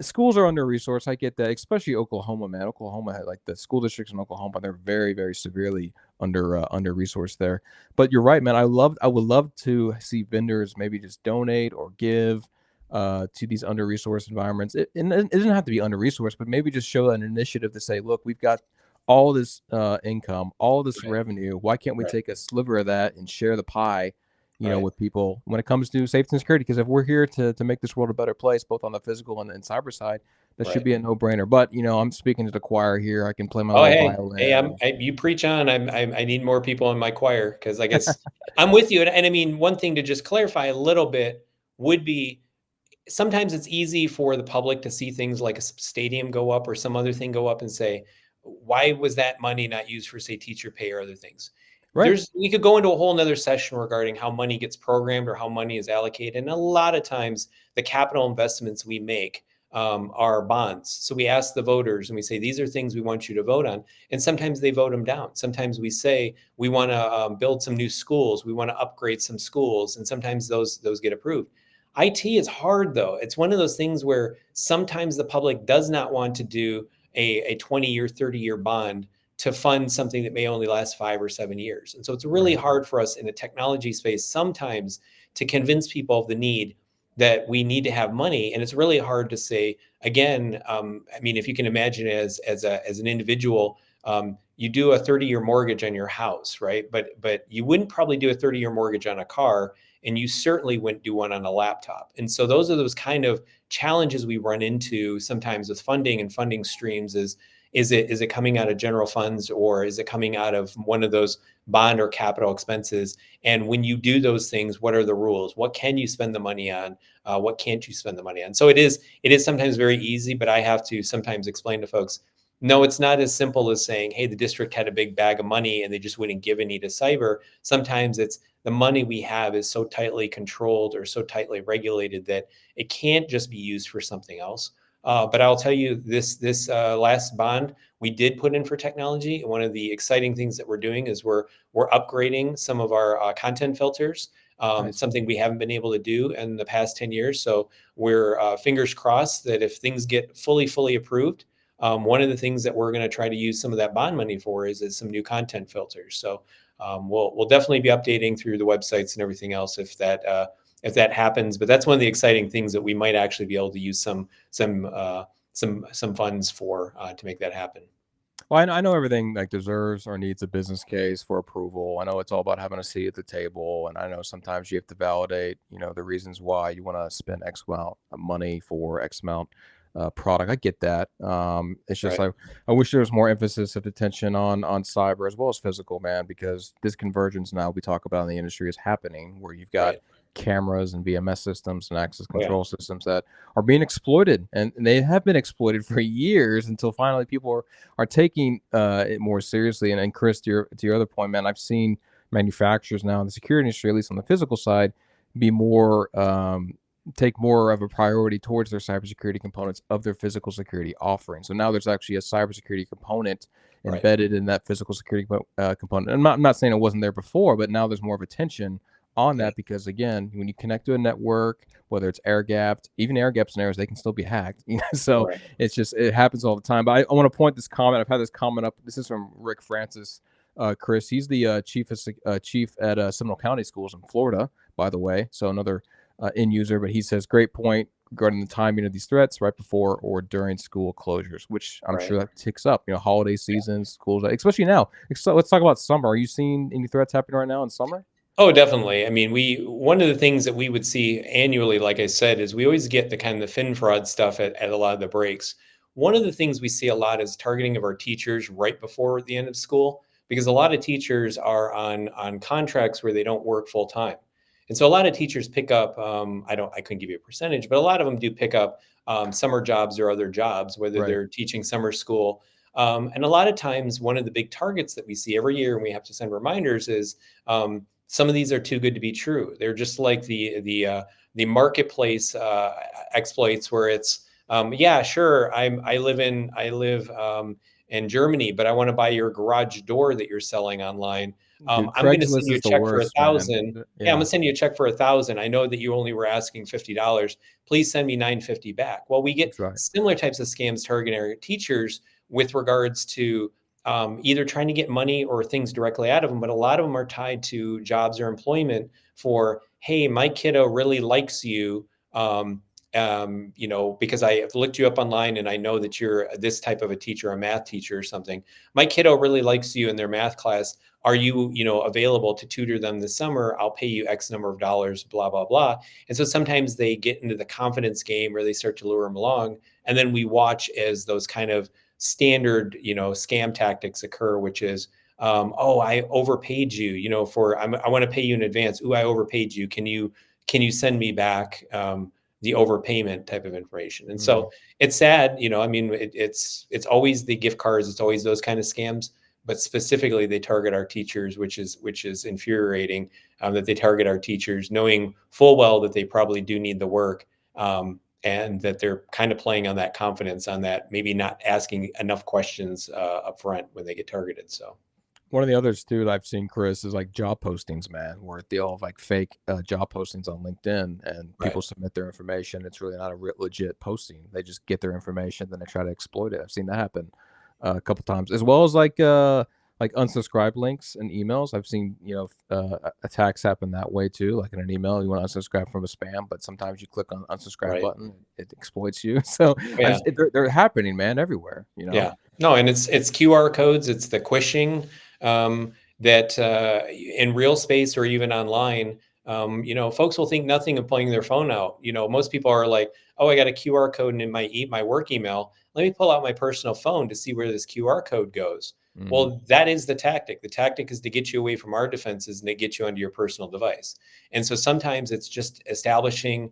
F: schools are under-resourced. I get that, especially Oklahoma, man. Oklahoma had like the school districts in Oklahoma. They're very, very severely under-resourced there. But you're right, man. I would love to see vendors maybe just donate or give to these under-resourced environments. It doesn't have to be under-resourced, but maybe just show an initiative to say, look, we've got all this income, all this
I: Right.
F: revenue. Why can't we
I: Right.
F: take a sliver of that and share the pie,
I: Right.
F: with people when it comes to safety and security? Because if we're here to make this world a better place, both on the physical and cyber side, that should
I: Right.
F: be a no-brainer. But I'm speaking to the choir here. I can play my
I: Oh,
F: little
I: hey,
F: violin.
I: you preach on. I need more people in my choir because I guess I'm with you. And I mean, one thing to just clarify a little bit would be sometimes it's easy for the public to see things like a stadium go up or some other thing go up and say, why was that money not used for, say, teacher pay or other things?
F: Right.
I: We could go into a whole nother session regarding how money gets programmed or how money is allocated. And a lot of times the capital investments we make are bonds. So we ask the voters and we say, these are things we want you to vote on. And sometimes they vote them down. Sometimes we say, we want to build some new schools. We want to upgrade some schools. And sometimes those get approved. IT is hard though. It's one of those things where sometimes the public does not want to do a 20-year, 30-year bond to fund something that may only last 5 or 7 years. And so it's really hard for us in the technology space sometimes to convince people of the need that we need to have money. And it's really hard to say, again, I mean, if you can imagine it as an individual, you do a 30-year mortgage on your house, right? But you wouldn't probably do a 30-year mortgage on a car, and you certainly wouldn't do one on a laptop. And so those are those kind of challenges we run into sometimes with funding and funding streams is it coming out of general funds or is it coming out of one of those bond or capital expenses? And when you do those things, what are the rules? What can you spend the money on? What can't you spend the money on? So it is sometimes very easy, but I have to sometimes explain to folks, no, it's not as simple as saying, hey, the district had a big bag of money and they just wouldn't give any to cyber. Sometimes it's the money we have is so tightly controlled or so tightly regulated that it can't just be used for something else. But I'll tell you, this last bond we did put in for technology. And one of the exciting things that we're doing is we're upgrading some of our content filters,
F: Nice.
I: something we haven't been able to do in the past 10 years. So we're fingers crossed that if things get fully approved, one of the things that we're going to try to use some of that bond money for is some new content filters. So we'll definitely be updating through the websites and everything else if that happens. But that's one of the exciting things that we might actually be able to use some funds for to make that happen.
F: Well, I know everything like deserves or needs a business case for approval. I know it's all about having a seat at the table, and I know sometimes you have to validate, the reasons why you want to spend X amount of money for X amount product. I get that. It's just
I: Right.
F: like I wish there was more emphasis of attention on cyber as well as physical, man, because this convergence now we talk about in the industry is happening where you've got
I: Right.
F: cameras and VMS systems and access
I: Oh, yeah.
F: control systems that are being exploited, and they have been exploited for years until finally people are taking it more seriously. And Chris, to your other point, man, I've seen manufacturers now in the security industry, at least on the physical side, be more take more of a priority towards their cybersecurity components of their physical security offering. So now there's actually a cybersecurity component
I: Right.
F: embedded in that physical security component. And I'm not saying it wasn't there before, but now there's more of attention on
I: Yeah.
F: that because again, when you connect to a network, whether it's air gapped, even air gap scenarios, they can still be hacked. So
I: Right.
F: it's just it happens all the time. But I want to point this comment. I've had this comment up. This is from Rick Francis. Chris, he's the chief at Seminole County Schools in Florida, by the way. So another end user, but he says, great point regarding the timing of these threats right before or during school closures, which I'm
I: Right.
F: sure that ticks up, holiday seasons, schools, especially now. So let's talk about summer. Are you seeing any threats happening right now in summer?
I: Oh, definitely. I mean, one of the things that we would see annually, like I said, is we always get the kind of the fin fraud stuff at a lot of the breaks. One of the things we see a lot is targeting of our teachers right before the end of school, because a lot of teachers are on contracts where they don't work full time. And so a lot of teachers pick up, I couldn't give you a percentage, but a lot of them do pick up summer jobs or other jobs, whether
F: Right.
I: they're teaching summer school. And a lot of times, one of the big targets that we see every year, and we have to send reminders, is some of these are too good to be true. They're just like the marketplace exploits, where it's yeah, sure, I live in Germany, but I want to buy your garage door that you're selling online.
F: Dude,
I: I'm going to send
F: Craigslist
I: you
F: is
I: a
F: the
I: check for
F: worst, man.
I: 1,000. Yeah, I'm
F: Yeah,
I: gonna send you a check for 1,000. I know that you only were asking $50. Please send me $950 back. Well, we get
F: that's right.
I: similar types of scams targeting our teachers with regards to either trying to get money or things directly out of them, but a lot of them are tied to jobs or employment for, hey, my kiddo really likes you. Because I have looked you up online and I know that you're this type of a teacher, a math teacher or something. My kiddo really likes you in their math class. Are you, available to tutor them this summer? I'll pay you X number of dollars, blah, blah, blah. And so sometimes they get into the confidence game where they start to lure them along. And then we watch as those kind of standard, scam tactics occur, which is, oh, I overpaid you, I want to pay you in advance. Ooh, I overpaid you. Can you send me back the overpayment type of information? And so it's sad, it's always the gift cards. It's always those kind of scams, but specifically they target our teachers, which is infuriating, that they target our teachers knowing full well that they probably do need the work. And that they're kind of playing on that confidence, on that maybe not asking enough questions up front when they get targeted. So
F: One of the others too that I've seen, Chris, is like job postings, man, where they all have like fake job postings on LinkedIn, and
I: right.
F: people submit their information. It's really not a legit posting. They just get their information, then they try to exploit it. I've seen that happen a couple times, as well as like unsubscribe links and emails. I've seen attacks happen that way too. Like in an email, you want to unsubscribe from a spam, but sometimes you click on unsubscribe
I: Right.
F: button, it exploits you. So
I: Yeah.
F: they're happening, man, everywhere.
I: Yeah. No, and it's QR codes. It's the quishing that in real space or even online, folks will think nothing of pulling their phone out. Most people are like, oh, I got a QR code in my work email. Let me pull out my personal phone to see where this QR code goes. Well, that is the tactic. The tactic is to get you away from our defenses and to get you onto your personal device. And so sometimes it's just establishing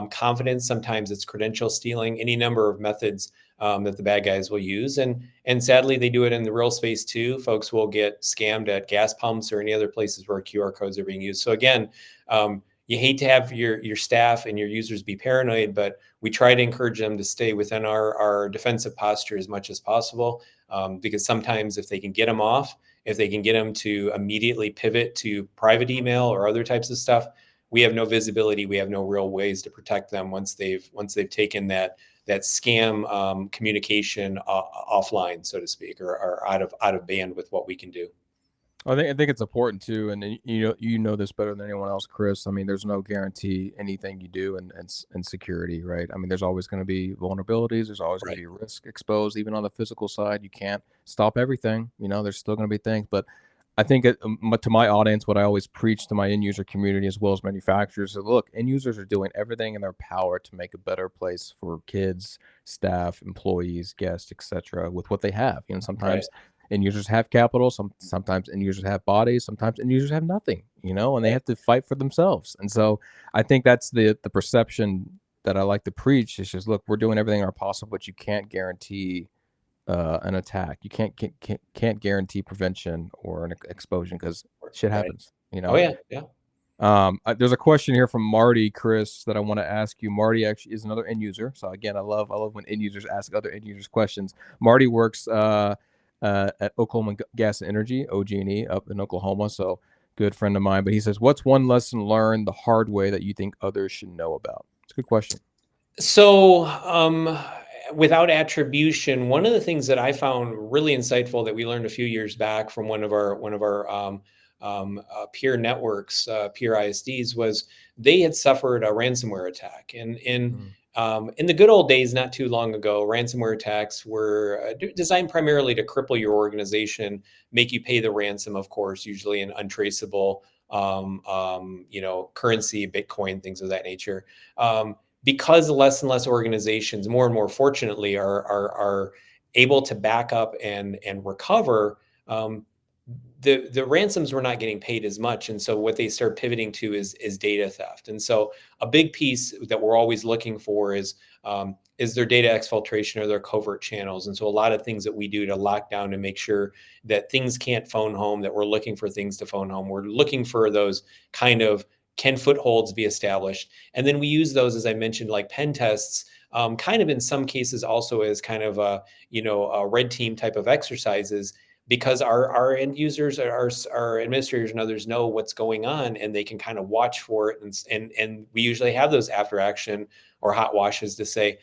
I: confidence. Sometimes it's credential stealing, any number of methods that the bad guys will use. And sadly, they do it in the real space too. Folks will get scammed at gas pumps or any other places where QR codes are being used. So again, you hate to have your staff and your users be paranoid, but we try to encourage them to stay within our defensive posture as much as possible, because sometimes if they can get them off, if they can get them to immediately pivot to private email or other types of stuff, we have no visibility. We have no real ways to protect them once they've taken that scam communication offline, so to speak, or out of band with what we can do.
F: I think it's important too, and you know this better than anyone else, Chris. I mean, there's no guarantee anything you do in security, right? I mean, there's always going to be vulnerabilities. There's always going to be risk exposed, even on the physical side. You can't stop everything. There's still going to be things, but I think to my audience, what I always preach to my end user community as well as manufacturers is, look, end users are doing everything in their power to make a better place for kids, staff, employees, guests, etc. with what they have. Sometimes end users have capital, sometimes end users have bodies, sometimes end users have nothing, and they have to fight for themselves. And so I think that's the perception that I like to preach. Is just, look, we're doing everything in our possible, but you can't guarantee an attack. You can't guarantee prevention or an exposure, because shit happens.
I: Oh yeah.
F: There's a question here from Marty, Chris, that I want to ask you. Marty actually is another end user. So again, I love when end users ask other end users questions. Marty works at Oklahoma Gas and Energy, OG&E, up in Oklahoma. So good friend of mine. But he says, what's one lesson learned the hard way that you think others should know about? It's a good question.
I: So without attribution, one of the things that I found really insightful that we learned a few years back from one of our peer networks, peer ISDs, was they had suffered a ransomware attack. And in the good old days, not too long ago, ransomware attacks were designed primarily to cripple your organization, make you pay the ransom, of course, usually in untraceable, currency, Bitcoin, things of that nature. because less and less organizations, more and more fortunately, are able to back up and recover, the ransoms were not getting paid as much. And so what they start pivoting to is data theft. And so a big piece that we're always looking for is there data exfiltration or their covert channels. And so a lot of things that we do to lock down and make sure that things can't phone home, that we're looking for things to phone home. We're looking for those kind of, can footholds be established? And then we use those, as I mentioned, like pen tests, kind of in some cases also as kind of a, a red team type of exercises, because our end users, our administrators and others know what's going on, and they can kind of watch for it. And we usually have those after action or hot washes to say,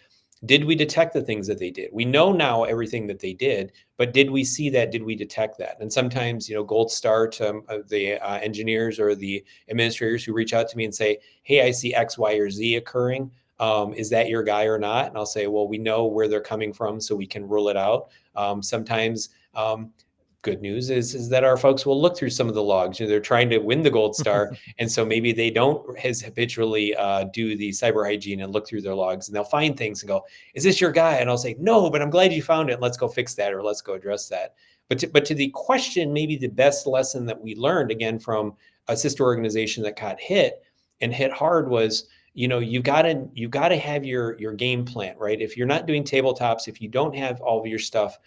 I: did we detect the things that they did? We know now everything that they did, but did we see that? Did we detect that? And sometimes, gold star to the engineers or the administrators who reach out to me and say, hey, I see X, Y, or Z occurring. Is that your guy or not? And I'll say, well, we know where they're coming from, so we can rule it out. Sometimes, good news is that our folks will look through some of the logs. They're trying to win the gold star, and so maybe they don't habitually do the cyber hygiene and look through their logs, and they'll find things and go, "Is this your guy?" And I'll say, "No, but I'm glad you found it. Let's go fix that, or let's go address that." But to the question, maybe the best lesson that we learned again from a sister organization that got hit and hit hard was, you've got to have your game plan, right? If you're not doing tabletops, if you don't have all of your stuff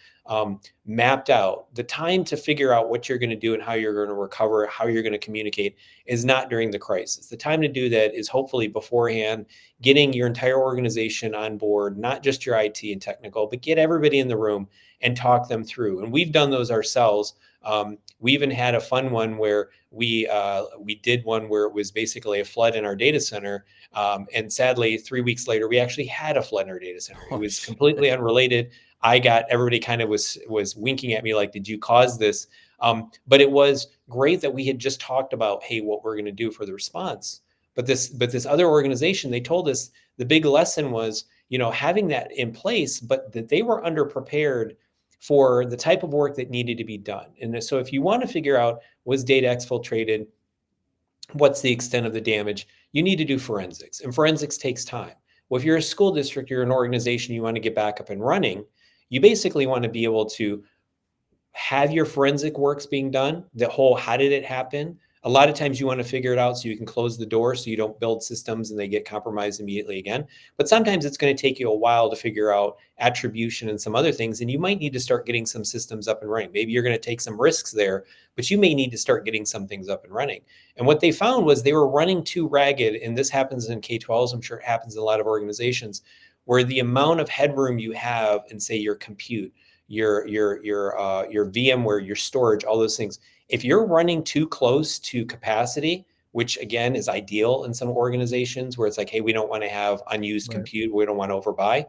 I: mapped out, the time to figure out what you're going to do and how you're going to recover, how you're going to communicate, is not during the crisis. The time to do that is hopefully beforehand, getting your entire organization on board, not just your IT and technical, but get everybody in the room and talk them through. And we've done those ourselves. We even had a fun one where we did one where it was basically a flood in our data center. And sadly, 3 weeks later, we actually had a flood in our data center. It was completely unrelated. Everybody kind of was winking at me like, did you cause this? But it was great that we had just talked about, hey, what we're going to do for the response. But this other organization, they told us the big lesson was, having that in place, but that they were underprepared for the type of work that needed to be done. And so if you want to figure out, was data exfiltrated, what's the extent of the damage, you need to do forensics, and forensics takes time. Well, if you're a school district, you're an organization, you want to get back up and running, you basically want to be able to have your forensic works being done, the whole, how did it happen? A lot of times you want to figure it out so you can close the door so you don't build systems and they get compromised immediately again. But sometimes it's going to take you a while to figure out attribution and some other things. And you might need to start getting some systems up and running. Maybe you're going to take some risks there, but you may need to start getting some things up and running. And what they found was they were running too ragged. And this happens in K-12s. I'm sure it happens in a lot of organizations, where the amount of headroom you have in, say, your compute, your VMware, your storage, all those things, if you're running too close to capacity, which again is ideal in some organizations where it's like, hey, we don't want to have unused compute, we don't want to overbuy.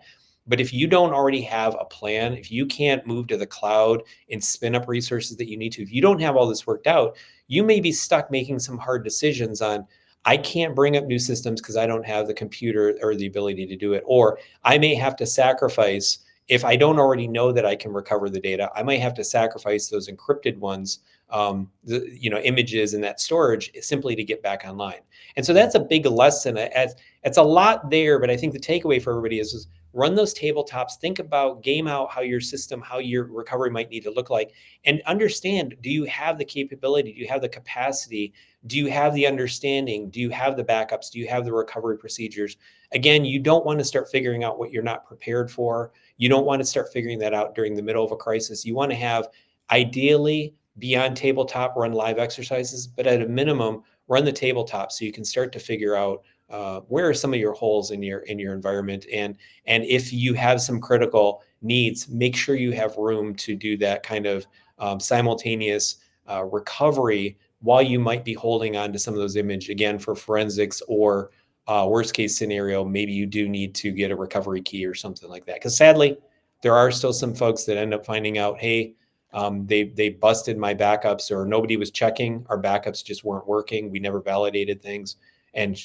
I: But if you don't already have a plan, if you can't move to the cloud and spin up resources that you need to, if you don't have all this worked out, you may be stuck making some hard decisions on, I can't bring up new systems because I don't have the computer or the ability to do it. Or I may have to sacrifice, if I don't already know that I can recover the data, I might have to sacrifice those encrypted ones, images and that storage, simply to get back online. And so that's a big lesson. It's a lot there, but I think the takeaway for everybody is run those tabletops, think about, game out how your system, how your recovery might need to look like, and understand, do you have the capability? Do you have the capacity? Do you have the understanding? Do you have the backups? Do you have the recovery procedures? Again, you don't want to start figuring out what you're not prepared for. You don't want to start figuring that out during the middle of a crisis. You want to have, ideally, beyond tabletop, run live exercises, but at a minimum, run the tabletop so you can start to figure out where are some of your holes in your environment, and if you have some critical needs, make sure you have room to do that kind of simultaneous recovery while you might be holding on to some of those images, again, for forensics, or worst case scenario, maybe you do need to get a recovery key or something like that. Because sadly, there are still some folks that end up finding out, hey, they busted my backups, or nobody was checking. Our backups just weren't working. We never validated things. And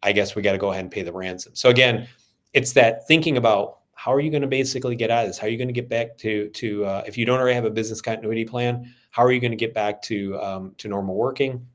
I: I guess we got to go ahead and pay the ransom. So again, it's that thinking about, how are you going to basically get out of this? How are you going to get back to if you don't already have a business continuity plan, how are you going to get back to normal working?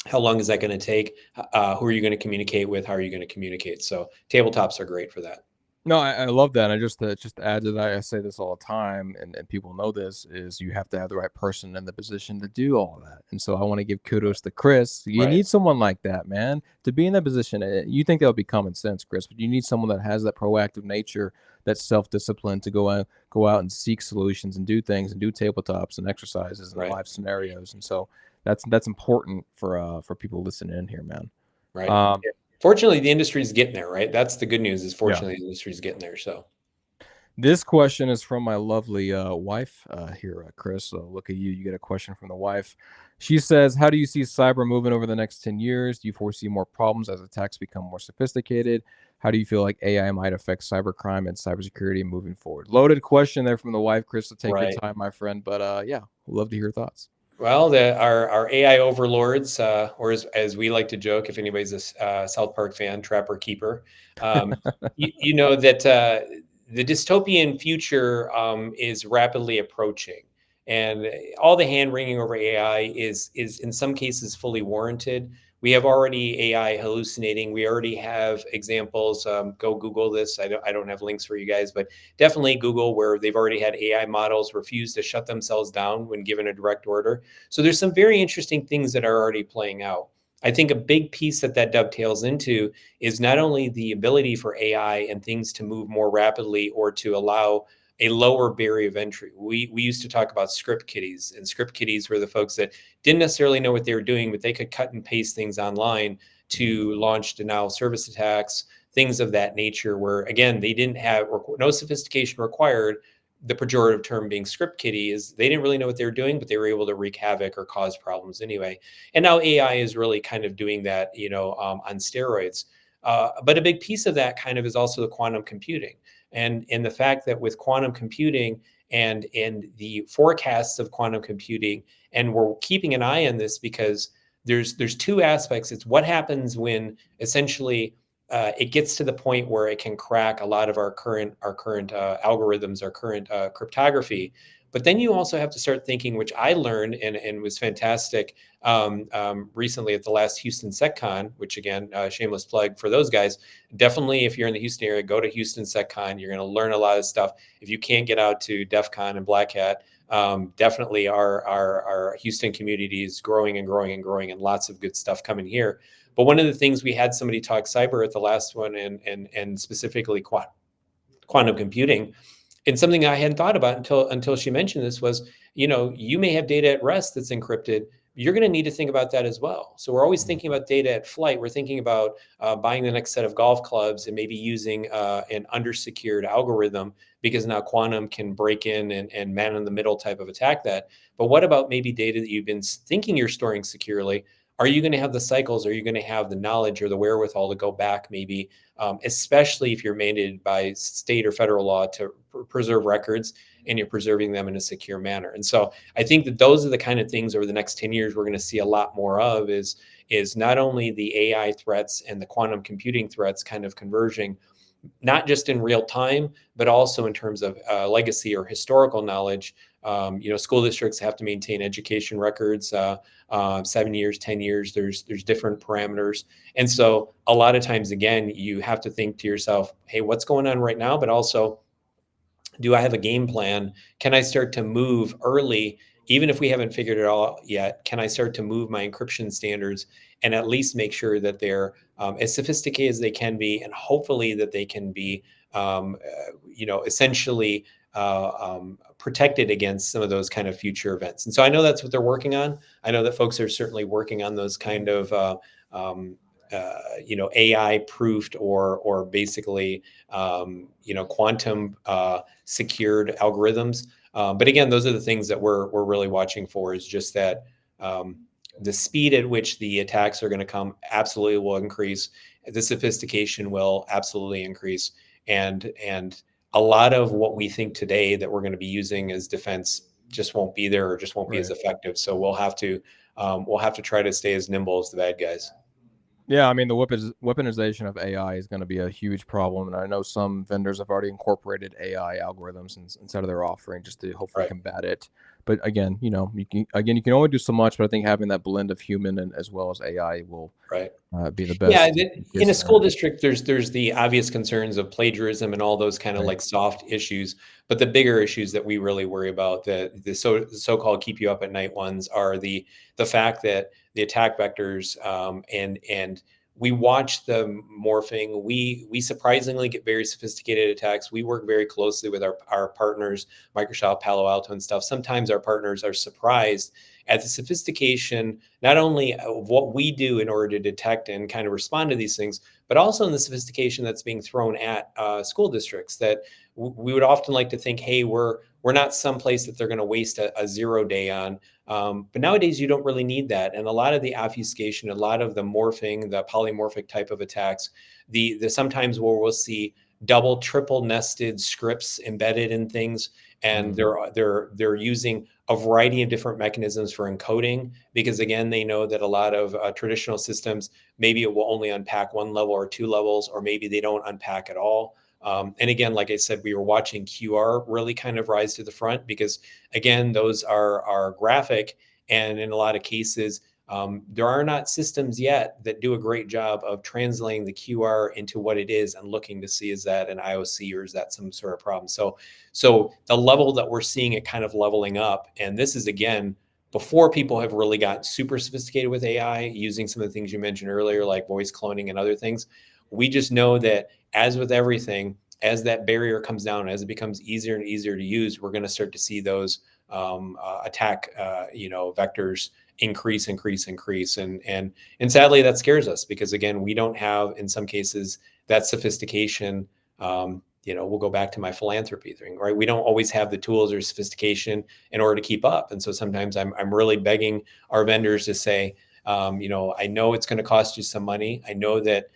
I: How long is that going to take? Who are you going to communicate with? How are you going to communicate? So tabletops are great for that.
F: No, I love that. I just to add to that, I say this all the time, and people know this, is you have to have the right person in the position to do all that. And so I want to give kudos to Chris. You
I: Right.
F: need someone like that, man, to be in that position. You think that would be common sense, Chris, but you need someone that has that proactive nature, that self-discipline to go out and seek solutions and do things and do tabletops and exercises and
I: Right.
F: live scenarios. And so that's important for people listening in here, man.
I: Right.
F: Um,
I: Yeah. Fortunately, the industry's getting there, right? That's the good news, is fortunately the industry's getting there. So
F: This question is from my lovely wife here, Chris. So look at you. You get a question from the wife. She says, how do you see cyber moving over the next 10 years? Do you foresee more problems as attacks become more sophisticated? How do you feel like AI might affect cybercrime and cybersecurity moving forward? Loaded question there from the wife, Chris. So take your time, my friend. But yeah, we'd love to hear your thoughts.
I: Well, our AI overlords, or as we like to joke, if anybody's a South Park fan, Trapper Keeper, you know that the dystopian future is rapidly approaching, and all the hand wringing over AI is in some cases fully warranted. We have already AI hallucinating. We already have examples. Go Google this. I don't have links for you guys, but definitely Google, where they've already had AI models refuse to shut themselves down when given a direct order. So there's some very interesting things that are already playing out. I think a big piece that dovetails into is not only the ability for AI and things to move more rapidly or to allow a lower barrier of entry. We used to talk about script kiddies, and script kiddies were the folks that didn't necessarily know what they were doing, but they could cut and paste things online to launch denial service attacks, things of that nature, where again, they didn't have no sophistication required. The pejorative term being script kiddie is they didn't really know what they were doing, but they were able to wreak havoc or cause problems anyway. And now AI is really kind of doing that, on steroids. But a big piece of that kind of is also the quantum computing, and the fact that with quantum computing and the forecasts of quantum computing, and we're keeping an eye on this because there's two aspects. It's what happens when essentially it gets to the point where it can crack a lot of our current algorithms, our current cryptography. But then you also have to start thinking, which I learned and was fantastic recently at the last Houston SecCon, which again, shameless plug for those guys. Definitely, if you're in the Houston area, go to Houston SecCon. You're going to learn a lot of stuff. If you can't get out to DEF CON and Black Hat, definitely our Houston community is growing and growing and growing, and lots of good stuff coming here. But one of the things, we had somebody talk cyber at the last one, and specifically quantum computing. And something I hadn't thought about until she mentioned this was, you may have data at rest that's encrypted. You're going to need to think about that as well. So we're always thinking about data at flight. We're thinking about buying the next set of golf clubs and maybe using an undersecured algorithm, because now quantum can break in and man in the middle type of attack that. But what about maybe data that you've been thinking you're storing securely? Are you going to have the cycles? Are you going to have the knowledge or the wherewithal to go back maybe, especially if you're mandated by state or federal law to preserve records, and you're preserving them in a secure manner? And so I think that those are the kind of things over the next 10 years we're going to see a lot more of, is not only the AI threats and the quantum computing threats kind of converging, not just in real time, but also in terms of legacy or historical knowledge. School districts have to maintain education records, 7 years, 10 years, there's different parameters. And so a lot of times, again, you have to think to yourself, hey, what's going on right now? But also, do I have a game plan? Can I start to move early, even if we haven't figured it all out yet? Can I start to move my encryption standards and at least make sure that they're as sophisticated as they can be, and hopefully that they can be, essentially protected against some of those kind of future events? And so I know that's what they're working on. I know that folks are certainly working on those kind of AI proofed or basically, quantum secured algorithms. But again, those are the things that we're really watching for, is just that the speed at which the attacks are going to come absolutely will increase. The sophistication will absolutely increase. And a lot of what we think today that we're going to be using as defense just won't be there, or just won't be as effective. So we'll have to try to stay as nimble as the bad guys.
F: Yeah, I mean, the weaponization of AI is going to be a huge problem, and I know some vendors have already incorporated AI algorithms inside of their offering just to hopefully combat it. But again, you can only do so much. But I think having that blend of human and as well as AI will
I: Right.
F: be the
I: Yeah,
F: best.
I: in a school district, there's the obvious concerns of plagiarism and all those kind of
F: Right.
I: like soft issues, but the bigger issues that we really worry about, the so-called keep you up at night ones, are the fact that the attack vectors, and we watch them morphing. We surprisingly get very sophisticated attacks. We work very closely with our partners, Microsoft, Palo Alto, and stuff. Sometimes our partners are surprised at the sophistication, not only of what we do in order to detect and kind of respond to these things, but also in the sophistication that's being thrown at school districts. That we would often like to think, hey, we're not someplace that they're going to waste a 0 day on. But nowadays, you don't really need that. And a lot of the obfuscation, a lot of the morphing, the polymorphic type of attacks, the sometimes where we'll see double, triple nested scripts embedded in things, and they're using a variety of different mechanisms for encoding, because again, they know that a lot of traditional systems, maybe it will only unpack one level or two levels, or maybe they don't unpack at all. And again, like I said, we were watching QR really kind of rise to the front, because again, those are graphic, and in a lot of cases, there are not systems yet that do a great job of translating the QR into what it is and looking to see, is that an IOC or is that some sort of problem? So the level that we're seeing it kind of leveling up, and this is again before people have really gotten super sophisticated with AI, using some of the things you mentioned earlier, like voice cloning and other things. We just know that, as with everything, as that barrier comes down, as it becomes easier and easier to use, we're going to start to see those attack vectors increase, and sadly that scares us, because again, we don't have in some cases that sophistication. We'll go back to my philanthropy thing, right? We don't always have the tools or sophistication in order to keep up, and so sometimes I'm really begging our vendors to say, I know it's going to cost you some money. I know that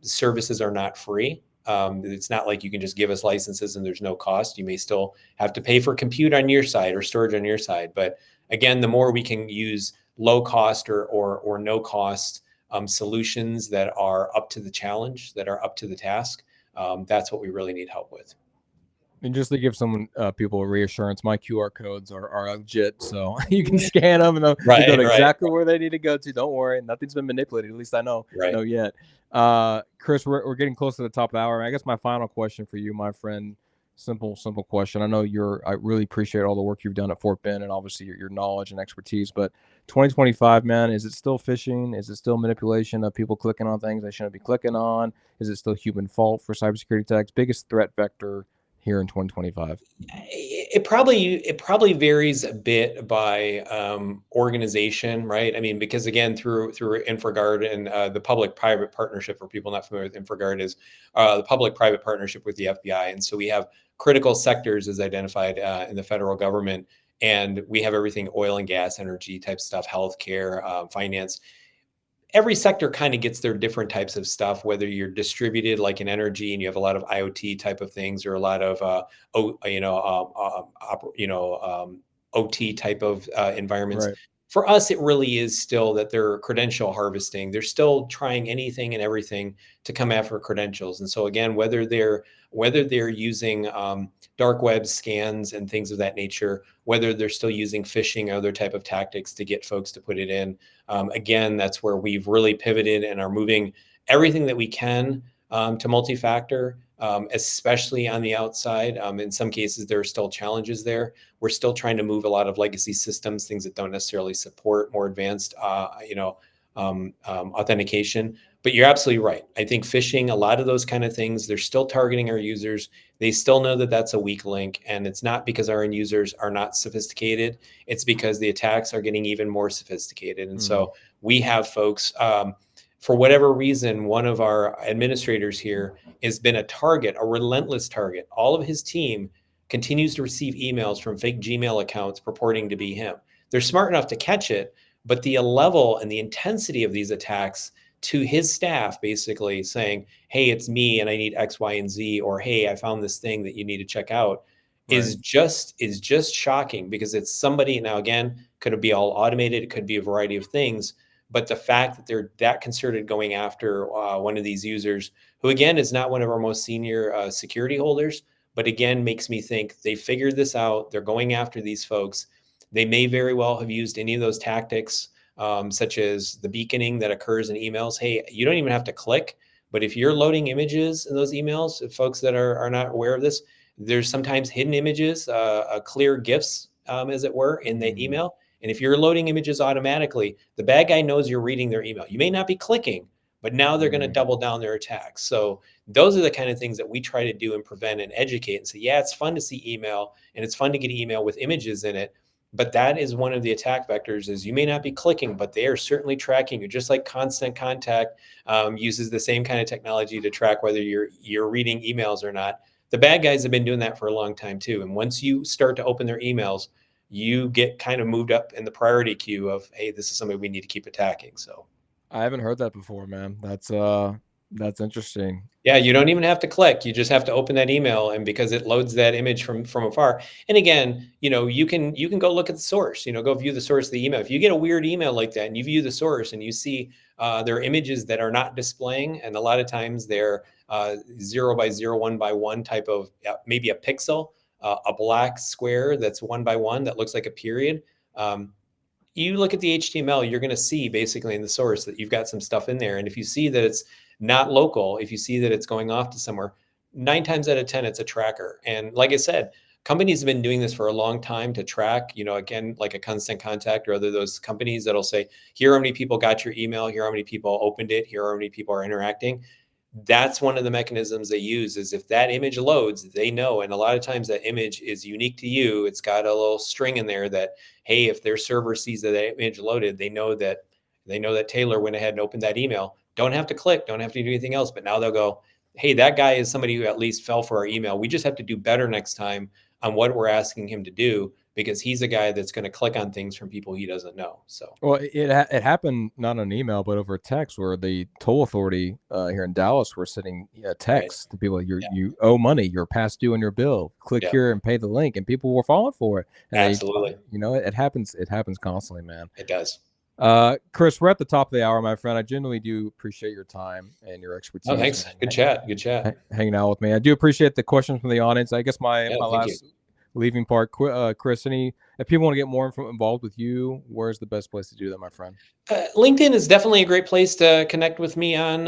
I: services are not free. It's not like you can just give us licenses and there's no cost. You may still have to pay for compute on your side or storage on your side. But again, the more we can use low cost or no cost solutions that are up to the challenge, that are up to the task, that's what we really need help with.
F: And just to give some people a reassurance, my QR codes are legit, so you can scan them and they go to exactly where they need to go to. Don't worry, nothing's been manipulated. At least I know yet. Chris, we're getting close to the top of the hour. I guess my final question for you, my friend, simple question. I know I really appreciate all the work you've done at Fort Bend and obviously your knowledge and expertise. But 2025, man, is it still phishing? Is it still manipulation of people clicking on things they shouldn't be clicking on? Is it still human fault for cybersecurity attacks? Biggest threat vector here in 2025?
I: It probably varies a bit by organization, right? I mean, because again, through InfraGard and the public-private partnership, for people not familiar with InfraGard, is the public-private partnership with the FBI, and so we have critical sectors as identified in the federal government, and we have everything oil and gas, energy type stuff, healthcare, finance. Every sector kind of gets their different types of stuff, whether you're distributed like in energy and you have a lot of IoT type of things, or a lot of OT type of environments.
F: Right.
I: For us, it really is still that they're credential harvesting. They're still trying anything and everything to come after credentials. And so again, whether they're using dark web scans and things of that nature, whether they're still using phishing or other type of tactics to get folks to put it in, again, that's where we've really pivoted and are moving everything that we can to multi-factor, especially on the outside. In some cases, there are still challenges there. We're still trying to move a lot of legacy systems, things that don't necessarily support more advanced, authentication. But you're absolutely right. I think phishing, a lot of those kind of things, they're still targeting our users. They still know that that's a weak link. And it's not because our end users are not sophisticated. It's because the attacks are getting even more sophisticated. And so we have folks, for whatever reason, one of our administrators here has been a target, a relentless target. All of his team continues to receive emails from fake Gmail accounts purporting to be him. They're smart enough to catch it, but the level and the intensity of these attacks to his staff, basically saying, hey, it's me and I need X, Y, and Z, or hey, I found this thing that you need to check out, is just shocking, because it's somebody. Now, again, could it be all automated? It could be a variety of things. But the fact that they're that concerted going after one of these users, who again is not one of our most senior security holders, but again makes me think they figured this out. They're going after these folks. They may very well have used any of those tactics, such as the beaconing that occurs in emails. Hey, you don't even have to click, but if you're loading images in those emails, if folks that are not aware of this, there's sometimes hidden images, clear GIFs, as it were, in the email. And if you're loading images automatically, the bad guy knows you're reading their email. You may not be clicking, but now they're going to double down their attacks. So those are the kind of things that we try to do and prevent and educate and say, yeah, it's fun to see email and it's fun to get email with images in it. But that is one of the attack vectors. Is you may not be clicking, but they are certainly tracking you. Just like Constant Contact uses the same kind of technology to track whether you're reading emails or not. The bad guys have been doing that for a long time too. And once you start to open their emails, you get kind of moved up in the priority queue of, hey, this is somebody we need to keep attacking. So
F: I haven't heard that before, man. That's interesting.
I: yeah, you don't even have to click. You just have to open that email, and because it loads that image from afar. And again, you can go look at the source. Go view the source of the email. If you get a weird email like that, and you view the source, and you see there are images that are not displaying, and a lot of times they're 0 by 0, 1 by 1 type of maybe a pixel, a black square that's 1 by 1 that looks like a period. You look at the HTML, you're going to see basically in the source that you've got some stuff in there. And if you see that it's not local, if you see that it's going off to somewhere, 9 times out of 10, it's a tracker. And like I said, companies have been doing this for a long time to track, again, like a Constant Contact or other those companies that'll say, here are how many people got your email, here are how many people opened it, here are how many people are interacting. That's one of the mechanisms they use. Is if that image loads, they know. And a lot of times that image is unique to you. It's got a little string in there that, hey, if their server sees that image loaded, they know that Taylor went ahead and opened that email. Don't have to click, don't have to do anything else. But now they'll go, hey, that guy is somebody who at least fell for our email. We just have to do better next time on what we're asking him to do, because he's a guy that's going to click on things from people he doesn't know. So,
F: well, it happened not on email, but over text, where the toll authority here in Dallas were sending texts to people. You owe money. You're past due on your bill. Click here and pay the link, and people were falling for it. And
I: absolutely,
F: it happens. It happens constantly, man.
I: It does.
F: Chris, we're at the top of the hour, my friend. I genuinely do appreciate your time and your expertise.
I: Oh, thanks. Good chat.
F: Hanging out with me. I do appreciate the questions from the audience. I guess my last leaving part, Chris, if people want to get more involved with you, where's the best place to do that, my friend?
I: LinkedIn is definitely a great place to connect with me on.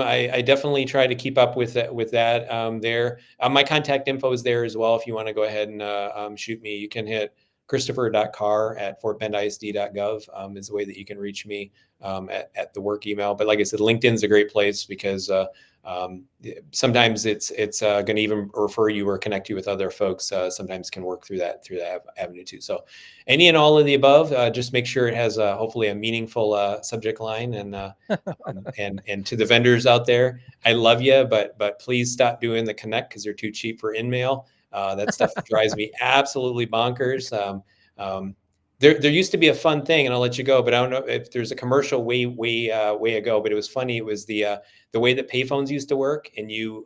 I: I definitely try to keep up with that there. My contact info is there as well. If you want to go ahead and shoot me, you can hit christopher.carr@fortbendisd.gov is the way that you can reach me at the work email. But like I said, LinkedIn's a great place because sometimes it's going to even refer you or connect you with other folks. Sometimes can work through that avenue too. So any and all of the above, just make sure it has hopefully a meaningful subject line. And to the vendors out there, I love you, but please stop doing the connect because they're too cheap for InMail. That stuff drives me absolutely bonkers. There used to be a fun thing, and I'll let you go, but I don't know if there's a commercial way ago, but it was funny. It was the way that payphones used to work, and you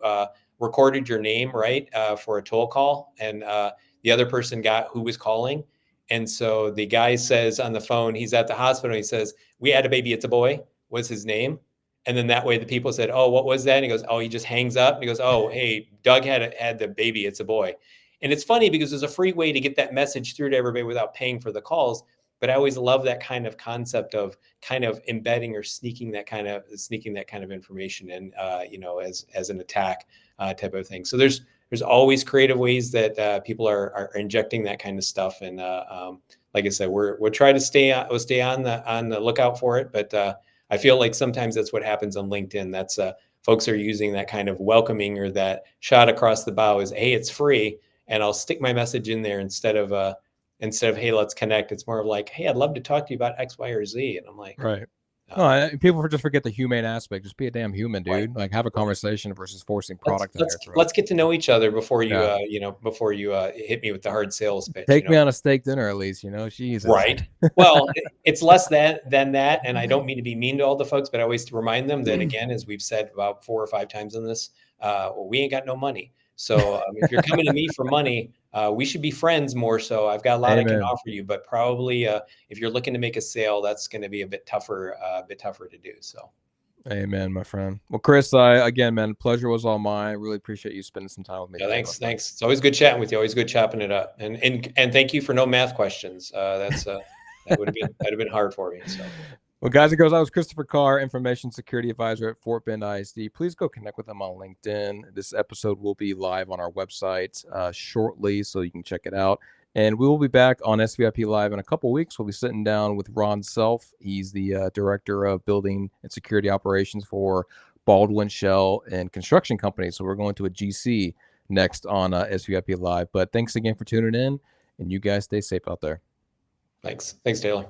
I: recorded your name, right, for a toll call, and the other person got who was calling. And so the guy says on the phone, he's at the hospital, he says, "We had a baby, it's a boy," was his name. And then that way the people said, "Oh, what was that?" And he goes, "Oh," he just hangs up and he goes, "Oh, hey, Doug had the baby, it's a boy." And it's funny because there's a free way to get that message through to everybody without paying for the calls. But I always love that kind of concept of kind of embedding or sneaking that kind of information in, as an attack type of thing. So there's always creative ways that people are injecting that kind of stuff. And like I said, we'll try to stay on the lookout for it. But I feel like sometimes that's what happens on LinkedIn. That's folks are using that kind of welcoming or that shot across the bow is, hey, it's free, and I'll stick my message in there instead of hey, let's connect. It's more of like, hey, I'd love to talk to you about X, Y, or Z. And I'm like,
F: right. No, people just forget the humane aspect. Just be a damn human, dude. Right. Like have a conversation versus forcing product.
I: Let's get to know each other before you hit me with the hard sales pitch.
F: Take me on a steak dinner at least, Jesus.
I: Right. Well, it's less than that, and I don't mean to be mean to all the folks, but I always remind them that again, as we've said about 4 or 5 times in this, we ain't got no money. So if you're coming to me for money, we should be friends more so. I've got a lot I can offer you, but probably if you're looking to make a sale, that's going to be a bit tougher to do. So,
F: Amen, my friend. Well, Chris, again, man, pleasure was all mine. I really appreciate you spending some time with me.
I: Yeah,
F: today,
I: thanks. It's always good chatting with you. Always good chopping it up. And thank you for no math questions. That'd have been hard for me. So.
F: Well, guys and girls, I was Christopher Carr, Information Security Advisor at Fort Bend ISD. Please go connect with them on LinkedIn. This episode will be live on our website shortly, so you can check it out. And we will be back on SVIP Live in a couple weeks. We'll be sitting down with Ron Self. He's the Director of Building and Security Operations for Baldwin Shell and Construction Company. So we're going to a GC next on SVIP Live. But thanks again for tuning in, and you guys stay safe out there.
I: Thanks, Taylor.